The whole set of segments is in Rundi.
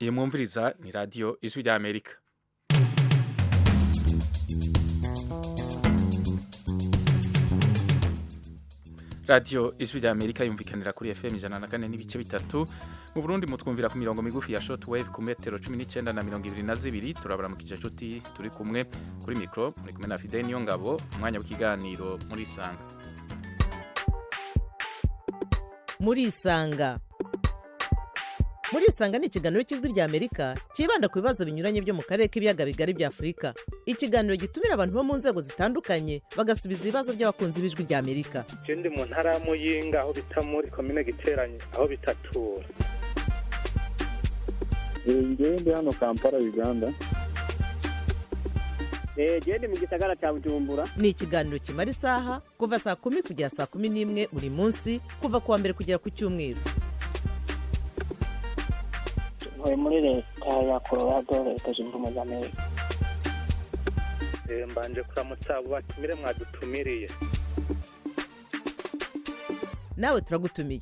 iyi mwumviriza ni radiyo ijwi rya amerika. radiyo ijwi rya amerika yumvikanira kuri fm 104 n'ibice bitatu. Mu Burundi mutwumvira ku mirongo migufi ya shortwave ku metero 19 na 22. Turabara mu kijaco turi kumwe kuri mikro muri kumwe na Fidel Niyongabo. Umwanya w'ikiganiro muri Isanga. Muri Isanga ni ikiganiro cy'ijwi rya Amerika kibanda ku bibazo binyuranye byo mu karere k'ibiyaga bigari bya Afurika. Ikiganiro gitumira abantu bo mu nzego zitandukanye bagasubiza ibibazo by'abakunzi b'ijwi rya Amerika. Ndi mu ntara ya Muyinga aho bita muri commune Giteranye aho bitatura. Ndi hano Kampala Uganda. Ndi mu gisagara cya Bujumbura. Ni ikiganiro kimara isaha kuva saa 10 kugera saa 11 buri munsi kuva kuwa mbere kugera ku cyumweru. Muri leta ya Colorado leta zunze ubumwe za Amerika. Mbanje kuramutsa abo batumire mwadutumiriye. Nawe turagutumiye.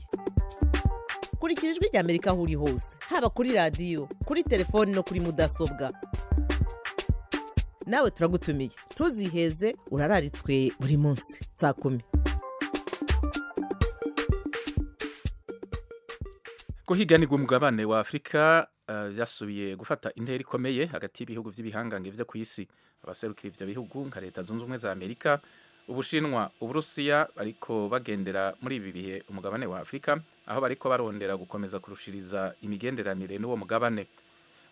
Kurikira ijwi rya Amerika aho uri hose, haba kuri radio, kuri telefone no kuri mudasobwa. Nawe turagutumiye. Ntuziheze, urararitswe buri munsi saa 10. Guhiganirwa umugabane wa Afrika byasubiye gufata intera ikomeye hagati y'ibihugu by'ibihangange byo ku isi. Abaserukira ivyo bihugu nka leta zunze ubumwe za Amerika, Ubushinwa, Uburusiya bariko bagendera muri ibi bihe umugabane wa Afrika, aho bariko barondera gukomeza kurushiriza imigenderanire n'uwo mugabane.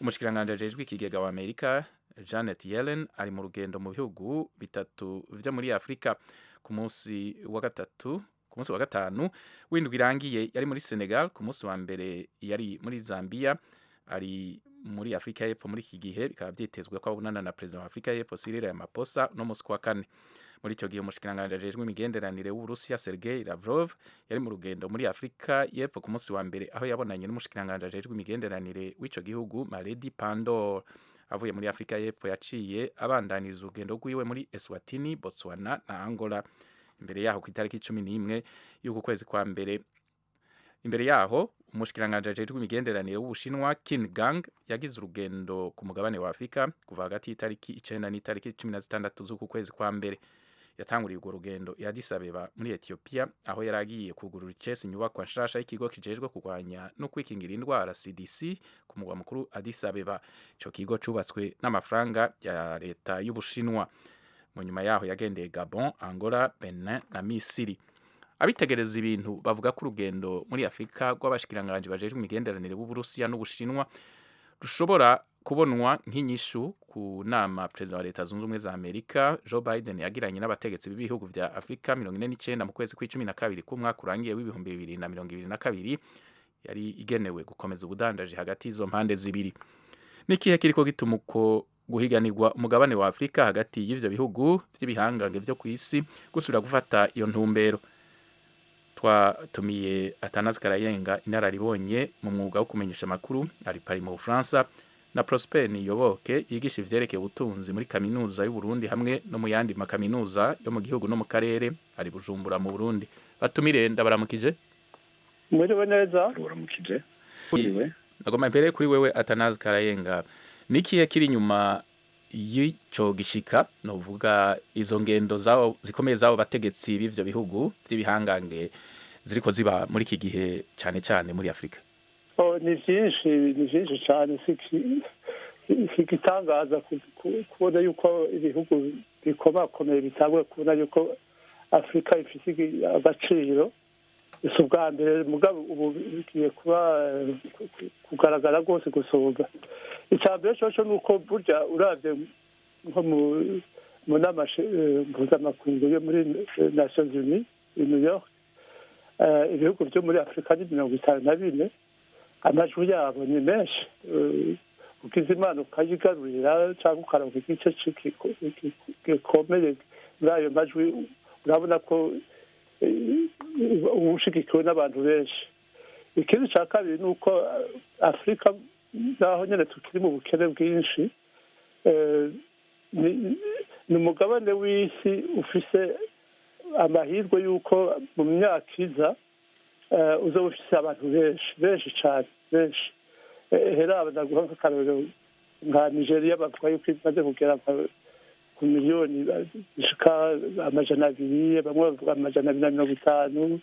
Umushikiranganje ajejwe ikigega wa Amerika Janet Yellen ari mu rugendo mu bihugu bitatu vyo muri Afrika. Ku munsi wa gatanu w'indwi irangiye yari muri Senegal, ku munsi wa mbere yari muri Zambia, ari muri Afrika y'Epfo muri iki gihe bikaba byitezwe ko abonana na president wa Afrika y'Epfo Cyril Ramaphosa no munsi wa kane. Muri icyo gihe umushikiranganje ajejwe imigenderanire w'Uburusiya Sergei Lavrov yari mu rugendo muri Afrika y'Epfo ku munsi wa mbere, aho yabonanye n'umushikiranganje ajejwe imigenderanire w'ico gihugu Maledi Pandor. Avuye muri Afrika y'Epfo yaciye abandaniza urugendo rwiwe muri Eswatini, Botswana na Angola. Imbere yaho ku itariki 11 y'uku kwezi kwa mbere, imbere yaho umushikiranganje ajejwe imigenderanire w'Ubushinwa Qin Gang yagize urugendo ku mugabane wa Afrika kuva hagati y'itariki 9 n'itariki 16 z'uku kwezi kwa mbere. Yatanguriye urwo rugendo i Addis Abeba muri Ethiopia, aho yaragiye kugurura icesi inyubakwa nshasha y'ikigo kijejwe kurwanya no kwikingira indwara CDC ku mugwa mukuru Addis Abeba. Ico kigo cubatswe n'amafaranga ya leta y'Ubushinwa. Mu nyuma yaho yagendeye Gabon, Angola, Benin na Misiri. Abitegereza ibintu bavuga ko urugendo muri Afrika rw'abashikiranganje bajejwe imigenderanire b'Uburusiya n'Ubushinwa rushobora kubonwa nk'inyishu ku nama President wa Leta Zunze Ubumwe za Amerika Joe Biden yagiranye n'abategetsi b'ibihugu vya Afrika 49 mu kwezi kwa12 k'umwaka urangiye w'ibihumbi 2022 yari igenewe gukomeza ubudandaji hagati y'izo mpande zibiri. Nikihe kiriko gituma uko guhiganirwa umugabane wa Afrika hagati y'ivyo bihugu vy'ibihangange vyo ku isi gusubira gufata iyo ntumbero? Twatumiye Atanazi Karayenga, inararibonye mu mwuga wo kumenyesha amakuru, ari Paris mu Bufaransa, na Prosper Niyoboke yigisha ivyerekeye ubutunzi muri kaminuza y'u Burundi hamwe no mu yandi makaminuza yo mu gihugu no mu karere, ari Bujumbura mu Burundi. Batumire ndabaramukije. Mwiriwe neza. Uramukije. Nagoma mbere kuri wewe Atanazi Karayenga, nikihe kiri nyuma y'ico gishika novuga izo ngendo zawo zikomeye zawo bategetsi b'ivyo bihugu vy'ibihangange ziriko ziba muri iki gihe cyane cyane muri Afrika? Ni vyinshi cyane, igitangaza kubona yuko ibihugu bikomakomeye bitangwe kubona yuko Afrika ifite agaciro. Si ubwa mbere mugabo ubu bigiye kugaragara rwose gusumba. Icya mbere cyo ni uko burya uravye nko mu nama mpuzamakungu yo muri Nations Unies i New York, ibihugu byo muri Afrika ni 54, amajwi yabo ni menshi. Ukiza imana ukayigarurira cyangwa ukaronka igice gikomeye muri ayo majwi, urabona ko ubushigikiwe n'abantu benshi. Ikindi cya kabiri ni uko Afrika naho nyine tukiri mu bukene bwinshi, ni umugabane w'isi ufise amahirwe y'uko mu myaka iza uzoba ufise abantu benshi cyane benshi. hera ndaguha nk'akarorero nka Nigeria bavuga yuko imaze kugera ku miliyoni zishika 200, bamwe bavuga 250,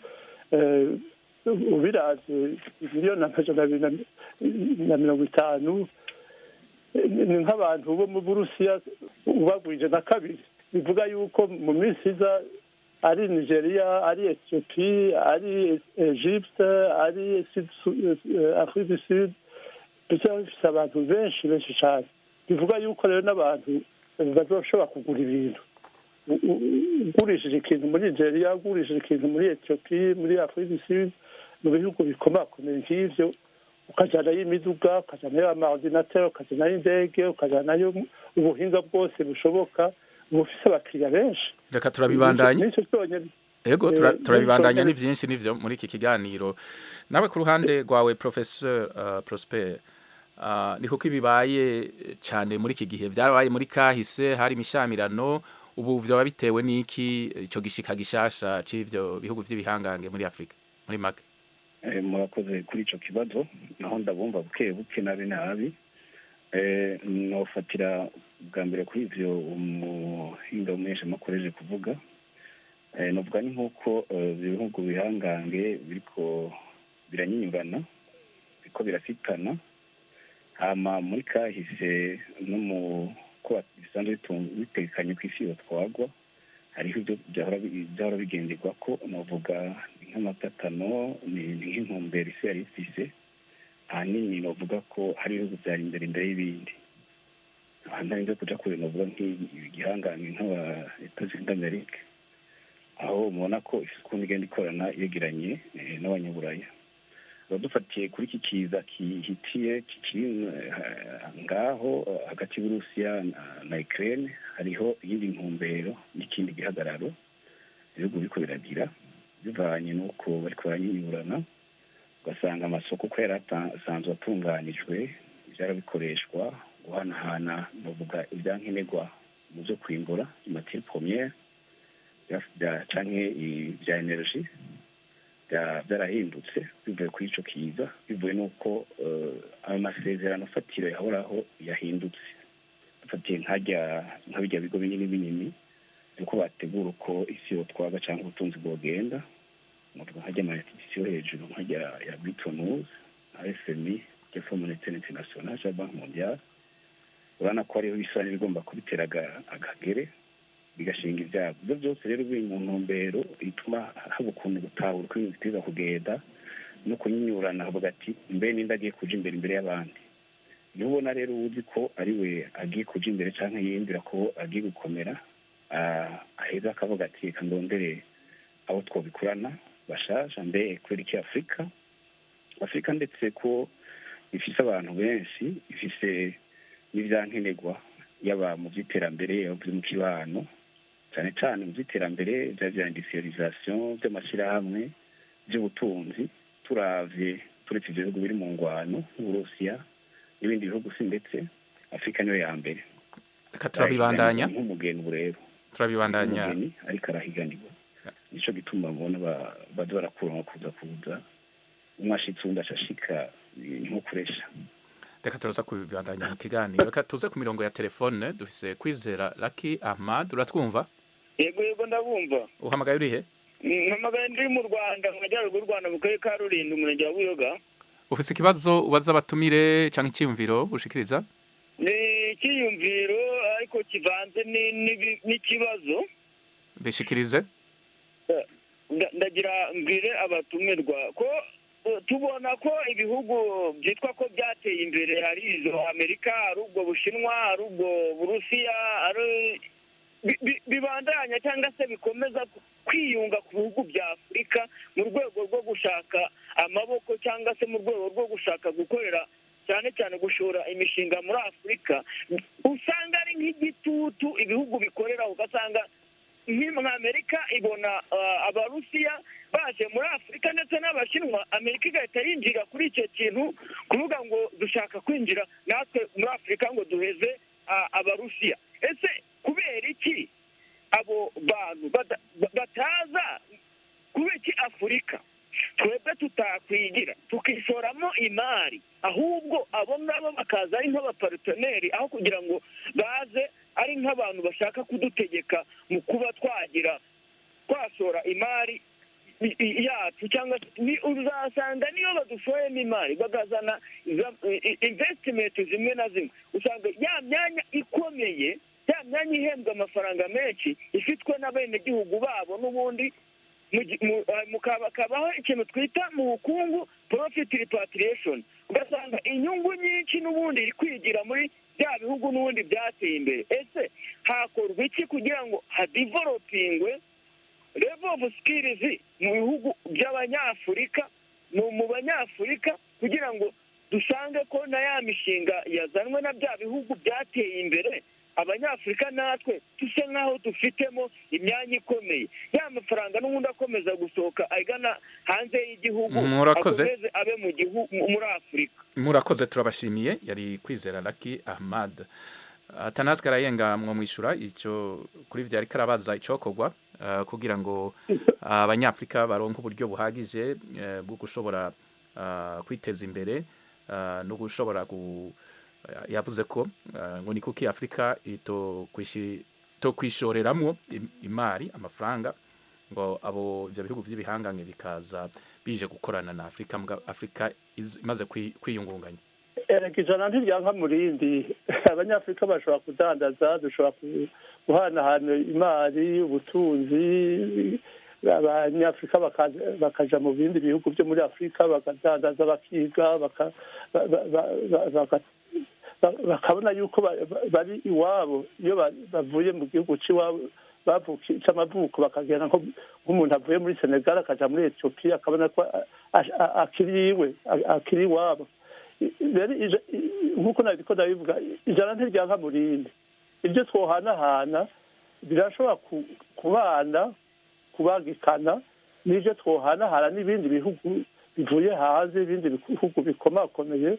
ubiraze miliyoni 250 ni nk'abantu bo mu Burusiya ubagwije na kabiri. Bivuga yuko mu minsi iza ari Nigeria, ari Ethiopia, ari Egypte, ari Afrique du Sud, bifite abantu benshi cyane. Bivuga yuko rero n'abantu bazoshobora kugura ibintu. Ugurishije ikintu muri Nigeria, ugurishije ikintu muri Ethiopia, muri Afrique du Sud, mu bihugu bikomakomeye nk'ivyo, ukajanayo imiduga, ukajanayo amaordinateur, ukajanayo indege, ukajanayo ubuhinga bwose bushoboka, bufise abakiriya benshi. Reka turabibandanye. Ego turabibandanya ni vyinshi nivyo muri iki kiganiro. Nawe ku ruhande rwawe Professeur Prosper, ni kuko ibibaye cyane muri iki gihe, byarabaye muri kahise, hari imishamirano, ubu vyoba bitewe n'iki ico gishika gishasha c'ivyo bihugu vy'ibihangange muri Afrika muri make? Murakoze kuri ico kibazo, naho ndabumva buke buke nabi nofatira bwa mbere kuri ivyo umuhinga w'umuhesha makoreje kuvuga. Novuga ni nk'uko ibihugu bihangange biriko biranyinyurana, biriko birafitana, hama muri kahise no mu ko bisanzwe bitekanye ku isi yotwagwa, hariho ibyo byahora bigenderwa ko novuga nk'amatatano ni nk'intumbero isi yari ifise. Ahanini novuga ko hari ibihugu byari imbere y'ibindi. Ahanini kuja kure novuga nk'igihangange nk'aba Etats-Unis d'Amerique, aho mubona ko isuku igenda ikorana yegeranye n'abanyaburaya. Dufatiye kuri iki kiza kihitiye kikiri ngaho hagati y'Uburusiya na Ukraine, hariho iyindi ntumbero n'ikindi gihagararo ibihugu biriko biragira bivanye n'uko bariko baranyinyurana. Ugasanga amasoko ko yari asanzwe atunganijwe, byarabikoreshwa guhanahana novuga ibyankenerwa mu byo kwimbura matière première canke ibya energy byarahindutse bivuye kuri ico kiza, bivuye n'uko ayo masezerano fatiro yahoraho yahindutse. Dufatiye nk'abijya bigo binini uko bategura uko isi yotwaga cyangwa ubutunzi bwogenda, novuga nk'ajya amayinstitusiyo hejuru nk'ajya ya Bretton Woods, FMI, Fonds monétaire international, Banque mondiale, urabona ko hariho ibisani bigomba kubitera agagere bigashinga ibyabo. Ibyo byose rero biri mu ntumbero ituma haba ukuntu gutahura uko ibintu biteza kugenda no kunyinyurana, avuga ati mbe ninde agiye kuja imbere y'abandi. Niyo ubona rero uzi ko ari we agiye kuja imbere canke yiyumvira ko agiye gukomera, aheza akavuga ati reka ndondere abo twobikurana bashasha, mbe kubera iki Afrika ndetse ko ifise abantu benshi, ifise n'ivyankenerwa yaba mu vy'iterambere, yaba mu kibano, cyane cyane mu by'iterambere bya industrialisation, by'amashyirahamwe, by'ubutunzi. Turetse ibyo bihugu biri mu ngwano nk'Uburusiya n'ibindi bihugu ndetse Afrika niyo ya mbere. Reka turabibandanya nk'umugeni ubu rero turabibandanya ariko arahiganirwa. Nico gituma mbona baza barakuranwa kuza umwashitsi undi ashashika nko kuresha. Reka turaza kubibandanya mu kiganiro. Reka tuze ku mirongo ya telefone, dufise Kwizera Lucky Ahmad. Uratwumva? Yego ndabumva. Uhamagaye urihe? Mpamagaye ndi mu Rwanda, mu majyaruguru y'u Rwanda, mu karere ka Rulindo, umurenge wa Buyoga. Ufise ikibazo ubaza abatumire canke icyumviro ushikiriza? Ni icyiyumviro ariko kivanze n'ikibazo. Bishikirize. Ndagira mbwire abatumirwa ko tubona ko ibihugu byitwa ko byateye imbere, hari izo Amerika, ari ubwo Bushinwa, ari ubwo Burusiya, bibandanya cyangwa se bikomeza kwiyunga ku bihugu bya Afurika mu rwego rwo gushaka amaboko cyangwa se mu rwego rwo gushaka gukorera cyane cyane gushora imishinga muri Afurika. Usanga ari nk'igitutu ibihugu bikorera, ugasanga nk'Amerika ibona Abarusiya baje muri Afurika ndetse n'Abashinwa, Amerika igahita yinjira kuri icyo kintu, kuvuga ngo dushaka kwinjira natwe muri Afurika ngo duheze Abarusiya. Ese kubera iki abo bantu bataza, kubera iki Afurika twebwe tutakwigira tukishoramo imari, ahubwo abo ngabo bakaza ari nk'abaparuteneri aho kugira ngo baze ari nk'abantu bashaka kudutegeka mu kuba twashora imari yacu, cyangwa uzasanga niyo badushoyemo imari bagazana invesitimenti zimwe na zimwe, usanga ya myanya ikomeye, ya myanya ihembwa amafaranga menshi ifitwe n'abenegihugu babo, n'ubundi mukabaho ikintu twita mu bukungu profit repatriation, ugasanga inyungu nyinshi n'ubundi iri kwigira muri bya bihugu n'ubundi byateye imbere. Ese hakorwa iki kugira ngo hadevelopingwe level of skills mu bihugu by'abanyafurika, mu banyafurika, kugira ngo dusange ko na ya mishinga yazanwe na bya bihugu byateye imbere, abanyafurika natwe tuse nk'aho dufitemo imyanya ikomeye, ya mafaranga n'ubundi akomeza gusohoka agana hanze y'igihugu, akomeze abe mu gihugu muri Afurika. Murakoze, turabashimiye. Yari Kwizera Lucky Ahmad. Atanazi Karayenga, mwo mwishura icyo kuri vya ariko arabaza icokorwa kugira ngo abanyafrika baronke uburyo buhagije bwo gushobora kwiteza imbere no gushobora yavuze ko ngo ni kuki Afrika ito kwishoreramwo imari amafaranga ngo abo ivyo bihugu vy'ibihangange bikaza bije gukorana na Afrika, Afrika imaze kwiyungunganya. Ijana ntiryanka murindi, abanyafurika bashobora kudandaza, dushobora guhanahana imari, ubutunzi, abanyafurika bakaja mu bindi bihugu byo muri Afurika bakadandaza, bakiga, bakabona yuko bari iwabo. Iyo bavuye mu gihugu cy'iwabo c'amavuko bakagenda nk'umuntu avuye muri Senegal akaja muri Ethiopia, akabona ko akiri iwabo. Nk'uko nabiko ndabivuga, ijana ntiryanka murindi, ibyo twohanahana birashobora kubana kubagikana n'ibyo twohanahana n'ibindi bihugu bivuye hanze, ibindi bihugu bikomakomeye.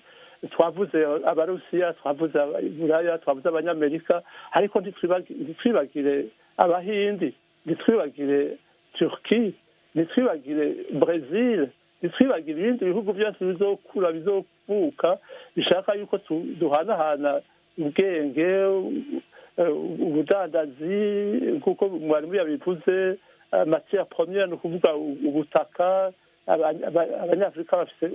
Twavuze abarusiya, twavuze Buraya, twavuze abanyamerika, ariko ntitwibagire abahindi, ntitwibagire Turki, ntitwibagire Brazil, ntitwibagire ibindi bihugu byose bizokura bizovuka bishaka yuko duhanahana ubwenge, ubudandazi, nk'uko mwarimu yabivuze, matière première, ni ukuvuga ubutaka. Abanyafurika bafite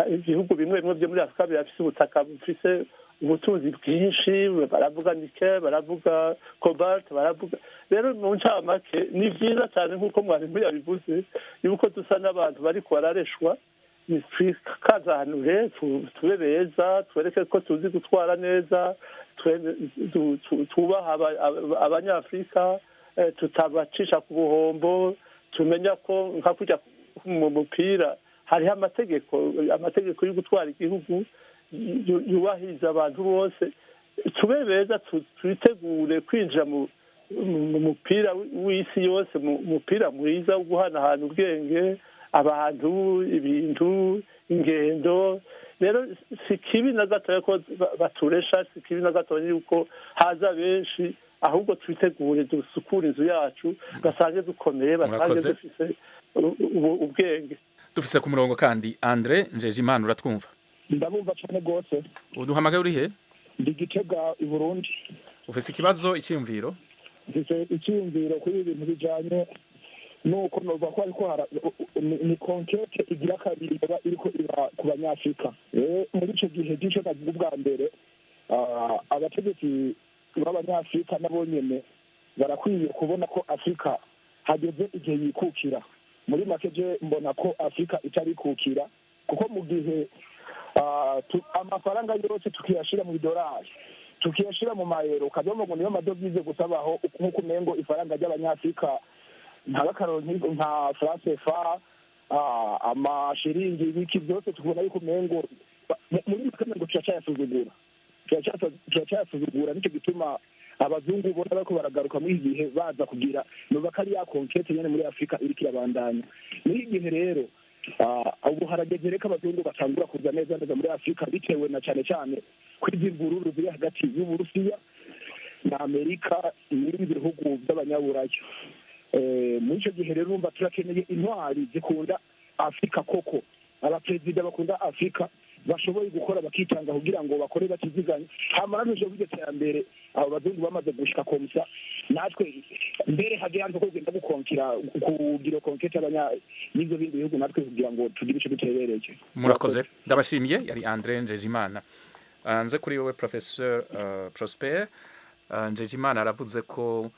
ibihugu bimwe bimwe byo muri Afurika birafite ubutaka bufite ubutunzi bwinshi, baravuga nickel, baravuga cobalt, baravuga. Rero mu ncamake ni byiza cyane nk'uko mwarimu yabivuze yuko dusa n'abantu bari barareshwa, twikazanure, tube beza, twereke ko tuzi gutwara neza, tubaha abanyafurika, tutabacisha ku buhombo, tumenya ko nka kujya mu mupira hariho amategeko yo gutwara igihugu yubahiriza abantu bose. Tube beza, twitegure kwinjira mu mupira w'isi yose, mu mupira mwiza wo guhanahana ubwenge, abantu, ibintu, ingendo. Rero si kibi na gatoya ko baturesha, si kibi na gatoya yuko haza benshi, ahubwo twitegure dusukure inzu yacu, basange dukomeye, basange dufise ubwenge. Dufise ku murongo kandi Andre Njejimana, uratwumva? Ndabumva cyane gose. Uduhamagaye uri he? Ndi Gitega i Burundi. Ufise ikibazo, icyumviro? Ufise icyumviro kuri ibintu bijanye nuko nova ko ariko ni conquête igira kabiri iriko iba ku banyafrika. Muri ico gihe gice kavuga bwa mbere abategetsi b'abanyafrika nabo nyene barakwiye kubona ko Afrika hageze igihe yikukira. Muri make je mbona ko Afrika itari kukira, kuko mu gihe amafaranga yose tukiyashira mu dolari, tukiyashira mu mayero, kadomo ngo niyo madovize gusabaho, nk'uko umengo ifaranga ry'abanyafrika nka France CFA, amashiringi, ibiki byose tubona yuko umengo muri make ngo turacyasuzugura. Nicyo gituma abazungu ubona bariko baragaruka muri iki gihe baza kugira nuba kari ya conquête nyene muri Afrika iriko irabandanya. Muri iki gihe rero ubu harageze reka abazungu batangura kuza neza neza muri Afrika, bitewe na cyane cyane kw'izimvururu ziri hagati y'Uburusiya na Amerika n'ibindi bihugu by'abanyaburaya. Muri icyo gihe rero urumva turakeneye intwari zikunda afurika koko abaperezida bakunda afurika bashoboye gukora bakitanga kugira ngo bakore batiziganye hamara n'ejo bw'iryo terambere abo bazungu bamaze gushika komisa natwe mbere hagira nko kugenda gukonkira kugira konkete y'ibyo bindi bihugu natwe kugira ngo tugire icyo duterereje. Murakoze, ndabashimiye. Yari Andre Njejimana. Nze kuri wowe Professor Prosper Njejimana aravuze ko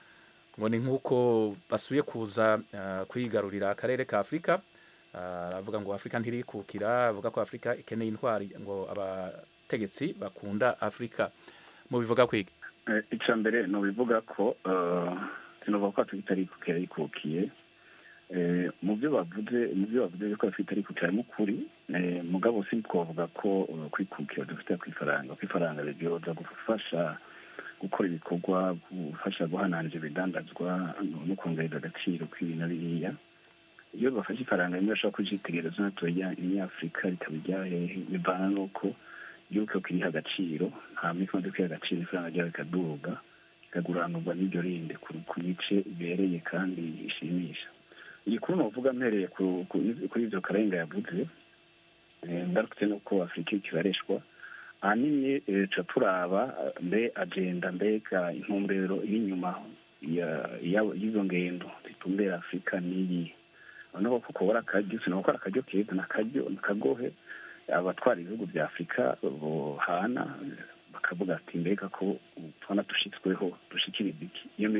ngo ni nk'uko basuye kuza kwigarurira akarere ka Afurika. Aravuga ngo Afurika ntirikukira, avuga ko Afurika ikeneye intwari, ngo abategetsi bakunda Afurika. Mu bivuga kwiga icya mbere ni ubivuga ko sinovuga ko Afurika itarikukira yikukiye. Mu byo bavuze yuko Afurika itarikukira mu kuri, mugabo si twavuga ko kwikukira dufite kwifaranga byoza gufasha gukora ibikorwa, gufasha guhananja ibidandazwa no kongereza agaciro kw'ibintu na biriya. Iyo bafashe ifaranga rimwe bashobora kujitegereza natoya inyafurika rikaba hehe, bivana n'uko igihugu kiriha agaciro, hama ikimaze kwiha agaciro ifaranga ryawe rikaduga rikaguranurwa n'iryo rindi ku bice bibereye kandi bishimisha. Igikuru novuga mpereye kuri ivyo Karenga yavuze, ndarutse nuko Afurika ikibareshwa ahanini ca turaba mbe agenda mbega intumbero iri inyuma y'izo ngendo zitumbera Afurika n'iyi. Urabona ko kubura akaryo sinakora akaryo keza nakagohe abatwara ibihugu bya Afurika bohana bakavuga ati mbega ko twana dushitsweho dushikiriza iki. Iyo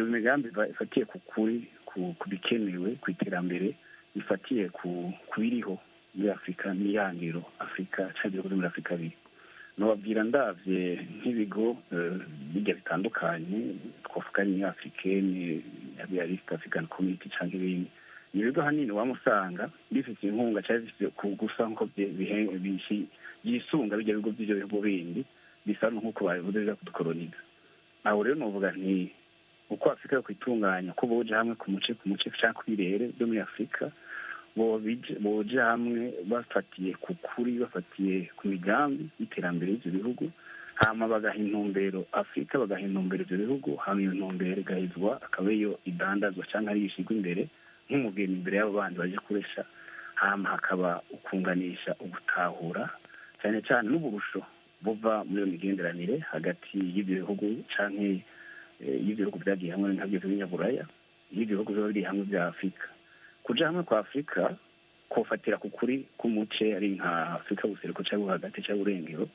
migambi ifatiye ku kuri, ku bikenewe, ku iterambere ifatiye ku biriho muri Afurika n'iyangiro Afurika cyangwa ibihugu muri Afurika biri. Nobabwira ndavye nk'ibigo bijya bitandukanye twavuga ni Africaine ya East African Community cyangwa ibindi. Ibigo hanini wamusanga bifite inkunga cyangwa bifite gusa nko yisunga bijya bigo by'ibyo bihugu bindi bisa nk'uko babivuze biza kudukoloniza. Aho rero novuga nti uko Afurika yo kwitunganya ko boje hamwe ku muce cyangwa kwirere byo muri Afurika boje hamwe bafatiye ku kuri, bafatiye ku migambi y'iterambere y'ibyo bihugu, hama bagaha intumbero Afurika, bagaha intumbero ibyo bihugu, hama iyo ntumbero igahizwa akaba iyo idandazwa cyangwa ari yishigwa imbere nk'umugeni imbere y'abo bandi baje kuresha, hama hakaba ukunganisha ugutahura cyane cyane n'uburusho buva muri iyo migenderanire hagati y'ibyo bihugu canke y'ibyo bihugu byagiye hamwe nk'abyo by'inyaburaya, y'ibyo bihugu biba biri hamwe bya Afurika. Kuja hamwe kwa Afurika kofatira ku kuri k'umuce ari nka Afurika buseruko cyangwa hagati cyangwa urengero,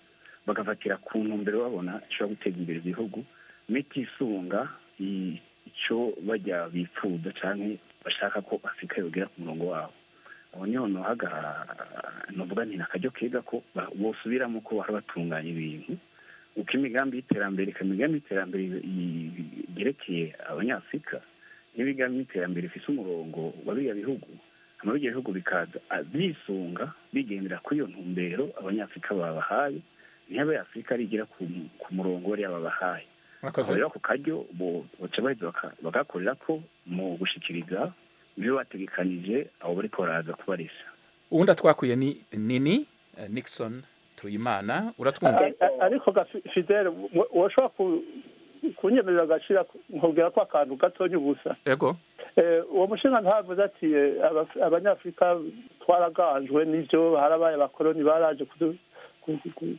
bagafatira ku ntumbero babona ishobora guteza imbere ibihugu mitisunga icyo bajya bifuza cyane bashaka ko Afurika yogera ku murongo wabo. Aho niho novuga nti nakajyo keza ko bosubiramo ko bahora batunganya ibintu uko imigambi y'iterambere yerekeye Abanyafurika n'ibigambi y'iterambere ifise umurongo wa biriya bihugu, hama biriya bihugu bikaza bisunga bigendera kuri iyo ntumbero Abanyafurika babahaye, niba Afurika rigira ku murongo wari babahaye. Rero ako karyo boca baheza bagakorera ko mu gushikiriza ibyo bategekanije abo bariko baraza kubarisha. Uwundi atwakuye ni Nini Nixon Tuyimana, uratwumva? Ariko Fidel washobora kunyemerera agashira nkubwira ko akantu gatonya ubusa. Yego. Uwo mushinga ntavuze ati Abanyafurika twaragajwe n'ivyo harabaye abakoloni baraje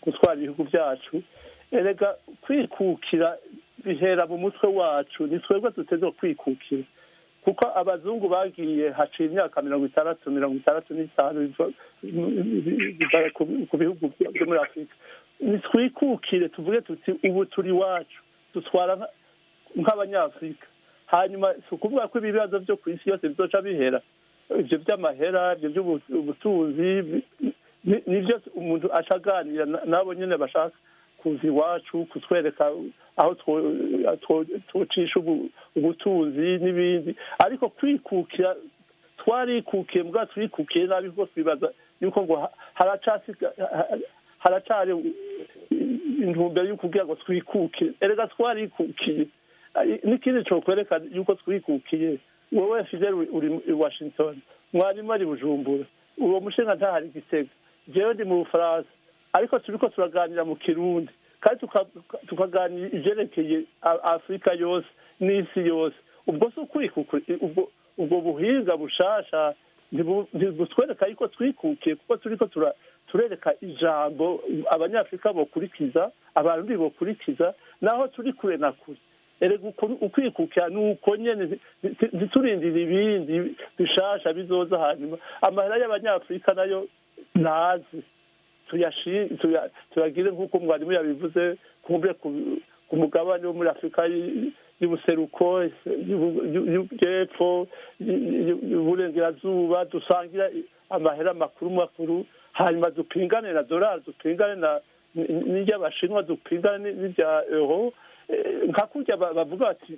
gutwara ibihugu byacu. Erega kwikukira bihera mu mutwe wacu, ni twebwe tuteze kwikukira kuko abazungu bagiye haciye imyaka 65 ku bihugu byo muri Afurika. Ni twikukire tuvuge tuti ubu turi wacu dutwara nk'Abanyafurika, hanyuma si ukuvuga ko ibibazo byo ku isi yose bizoca bihera, ibyo by'amahera, ibyo by'ubutunzi nibyo umuntu acaganira nabo nyine bashaka kuza iwacu kutwereka aho twocisha ubutunzi n'ibindi. Ariko kwikukira twarikukiye mbwa twikukiye nabi kuko twibaza yuko ngo haracari intumbero yo kugira ngo twikukiye. Erega twarikukiye. N'ikindi cyo kwereka yuko twikukiye, wowe Fidel uri i Washington, mwarimu ari Bujumbura, uwo mushinga ntahari Gitega, jewe ndi mu Bufaransa, ariko turiko turaganira mu Kirundi kandi tukaganira ivyerekeye Afurika yose n'isi yose. Ubwo so kwikukiye ubwo buhinga bushasha ntibutwereka yuko twikukiye kuko turiko turereka ijambo abanyafurika bokurikiza abarundi bokurikiza naho turi kure na kure erega ukwikukira ni uko nyene ntiturindira ibindi bishasha bizoza hanyuma amahera y'abanyafurika nayo nazi tuyagire nk'uko mwarimu yabivuze kumbe ku mugabane wo muri afurika y'ubuseruko y'epfo y'uburengerazuba dusangira amahera makuru hanyuma dupingane na dolari dupingane n'iry'abashinwa dupingane n'irya euro nka kurya bavuga bati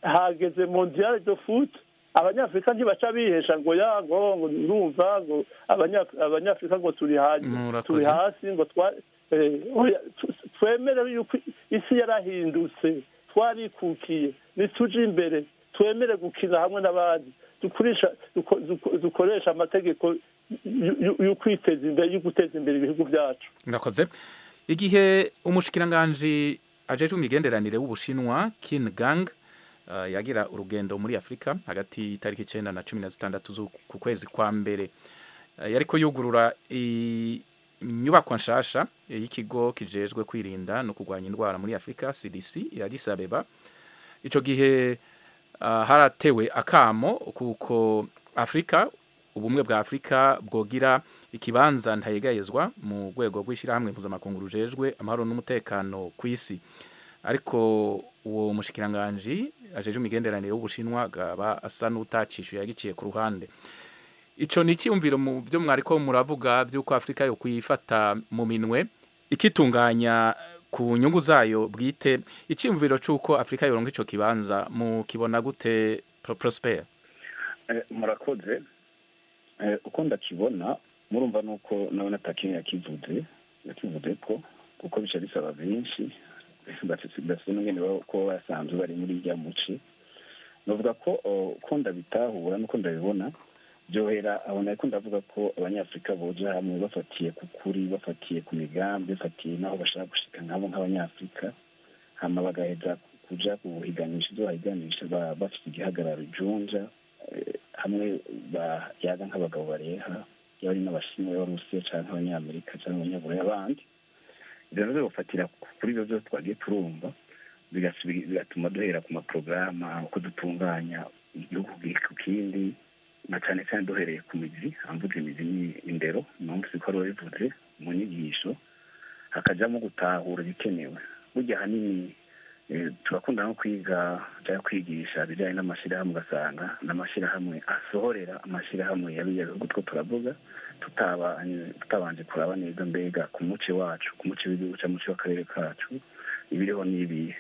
hageze mondiale de foot abanyafurika ntibaca bihesha ngo ngo urumva ngo abanyafurika ngo turi hasi ngo twemere yuko isi yarahindutse twarikukiye nituje imbere twemere gukina hamwe n'abandi dukoresha amategeko yo kwiteza imbere yo guteza imbere ibihugu byacu. Murakoze. Igihe umushikiranganji ajejwe imigenderanire w'Ubushinwa Qin Gang yagira urugendo muri Afrika hagati y'itariki 9 na 16 z'uku kwezi kwa mbere yariko yugurura inyubako nshasha y'ikigo kijejwe kwirinda no kurwanya indwara muri Afrika CDC ya Addis Abeba. Ico gihe haratewe akamo kuko Afrika ubumwe bwa Afrika bwogira ikibanza ntayegayezwa mu rwego rw'ishirahamwe mpuzamakungu rujejwe amahoro n'umutekano ku isi. Ariko uwo mushikiranganji ajeje imigenderanire w'Ubushinwa gaba asa n'utacishuye yagiciye ku ruhande. Ico ni cyumviro mu byo mwariko muravuga by'uko Afrika yo kwifata mu minwe ikitunganya ku nyungu zayo bwite. Icyumviro cy'uko Afrika yoronka ico kibanza mu kibona gute Prosper? Murakoze. Uko ndakibona murumva nuko nawe natakiye yakivuze ko kuko bica bisaba benshi bafite n'ingene ko basanzwe bari muri irya muci novuga ko ndabitahura nuko ndabibona byohera abona ko ndavuga ko abanyafurika boja hamwe bafatiye ku kuri bafatiye ku migambi bafatiye naho bashaka gushika nkabo nk'abanyafurika hama bagaheza kuja kuhiganisha ibyo bahiganisha bafite igihagararo junja hamwe yaga nk'abagabo bareha yari n'abashinwa y'Abarusiya canke abanyamerika canke abanyaburaya abandi rero bafatira kuri ibyo byose twagiye turumva bigatuma duhera ku maporogaramu uko dutunganya igihugu ku kindi na cyane cyane duhereye ku mizi amvuze imizi ni indero mpamvu siko ari bivuze mu nyigisho hakajamo gutahura ibikenewe burya ahanini turakunda no kwigisha ibijyanye n'amashyirahamwe ugasanga n'amashyirahamwe asohorera amashyirahamwe yabiye bihugu two turavuga tutabanje kuraba neza mbega ku muce wacu ku muce w'igihugu cyangwa muce w'akarere kacu ibiriho n'ibihe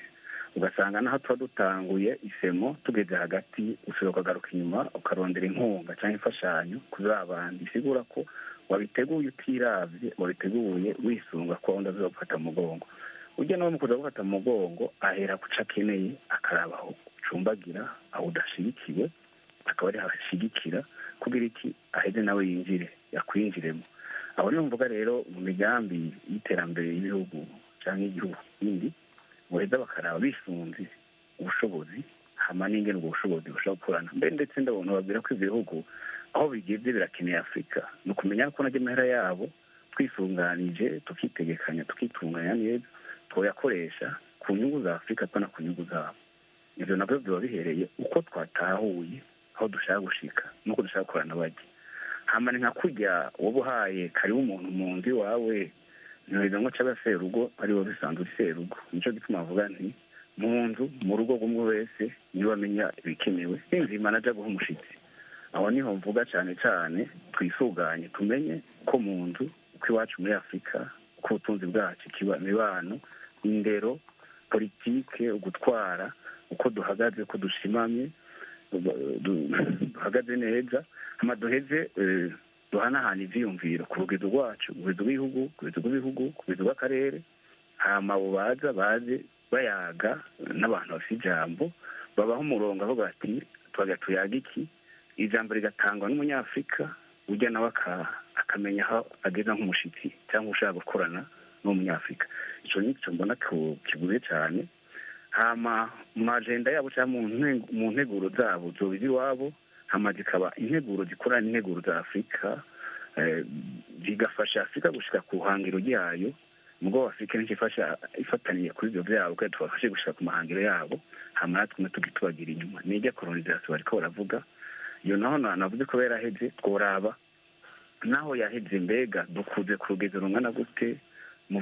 ugasanga naho tuba dutanguye isemo tugeze hagati ushobora ukagaruka inyuma ukarondera inkunga cyangwa imfashanyo kuri abandi bisigura ko wabiteguye utiravye wabiteguye wisunga ko wenda uzofata mu mugongo ujya nawe mu kuza gufata mu mugongo ahera kuca akeneye akaraba aho ucumbagira aho udashigikiwe akaba ari hashigikira kugira iki aheze nawe yinjire yakwinjiremo aho niyo mvuga rero mu migambi y'iterambere y'ibihugu cyangwa igihugu kindi boheza bakaraba bisunze ubushobozi hama n'ingene ubwo bushobozi bushobora gukorana mbere ndetse ndabona babwira ko ibihugu aho bigeze birakeneye Afrika ni ukumenya ko najya amahera yabo twisunganije tukitegekanya tukitunganya neza twoyakoresha ku nyungu za Afrika pana ku nyungu zabo ivyo navyo biba bihereye uko twatahuye aho dushaka gushika nuko dushaka gukorana bajya hama ni nka kurya wobuhaye karibu umuntu mu nzu wawe ntibiza ngo cabe serugo ari bo bisanzwe serugo nico gituma avuga nti mu nzu mu rugo rw'umwe wese niwe amenya ibikenewe inzima naja guha umushitsi aho niho mvuga cyane cyane twisuganye tumenye ko mu nzu uko iwacu muri Afrika uko ubutunzi bwacu imibano indero politike ugutwara uko duhagaze ko dushimamye duhagaze neza hama duheze duhanahana ivyiyumviro ku rugezo rwacu urugendo rw'ibihugu ku rugezo rw'ibihugu ku rugezo rw'akarere hama abo baze bayaga n'abantu bafite ijambo babaho umurongo aho bati tuyaga iki ijambo rigatangwa n'umunyafurika ujya nawe akamenya aho ageza nk'umushitsi cyangwa ushaka gukorana n'umunyafurika icyo ni cyo mbona kiguye cyane hama mu majenda yabo cyangwa mu nteguro zabo zobiza iwabo hama zikaba integuro zikorana n'integuro za afurika zigafasha afurika gushika ku hangiro ryayo mugabo afurika nicyo ifataniye kuri ibyo byabo kugira tubafashe gushika ku mahangiro yabo hama natwe tubagira inyuma nijya kolonizasiyo bariko baravuga iyo naho navuze ko yaraheze tworaba naho yaheze mbega dukuze ku rugero rungana gute mu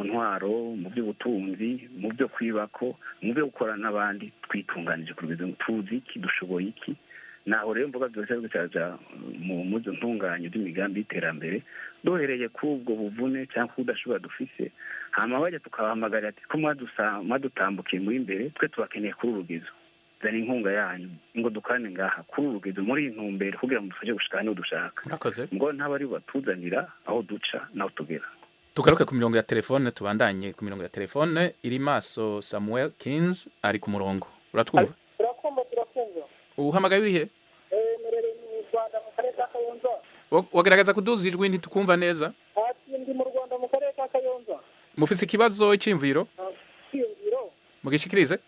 ntwaro mu by'ubutunzi mu byo kwibako mu byo gukorana n'abandi twitunganije ku rugero tuzi iki dushoboye iki naho rero mvuga byose gucaja mu muzo ntunganye by'imigambi y'iterambere duhereye kuri ubwo buvune cyangwa udashobora dufise hama bajya tukabahamagarira ati ko mwadutambukiye muri imbere twe tubakeneye kuri urugezo zana inkunga yanyu ngo dukane ngaha kuri urugezo muri intumbere kugira ngo dufashe gushika hano dushaka ngo ntabari batuzanira aho duca naho tugera. Tugaruke ku mirongo ya telefone tubandanye ku mirongo ya telefone iri maso Samuel Kings ari ku murongo uratwumva? Turakumva. Uhamagaye uri he? Merere mu Rwanda mu karere ka Kayonza. Wagaragaza kuduza ijwi ntitukumva neza? Ati ndi mu Rwanda mu karere ka Kayonza. Mufise ikibazo cy'imviro? Cy'imviro. Mugishikirize?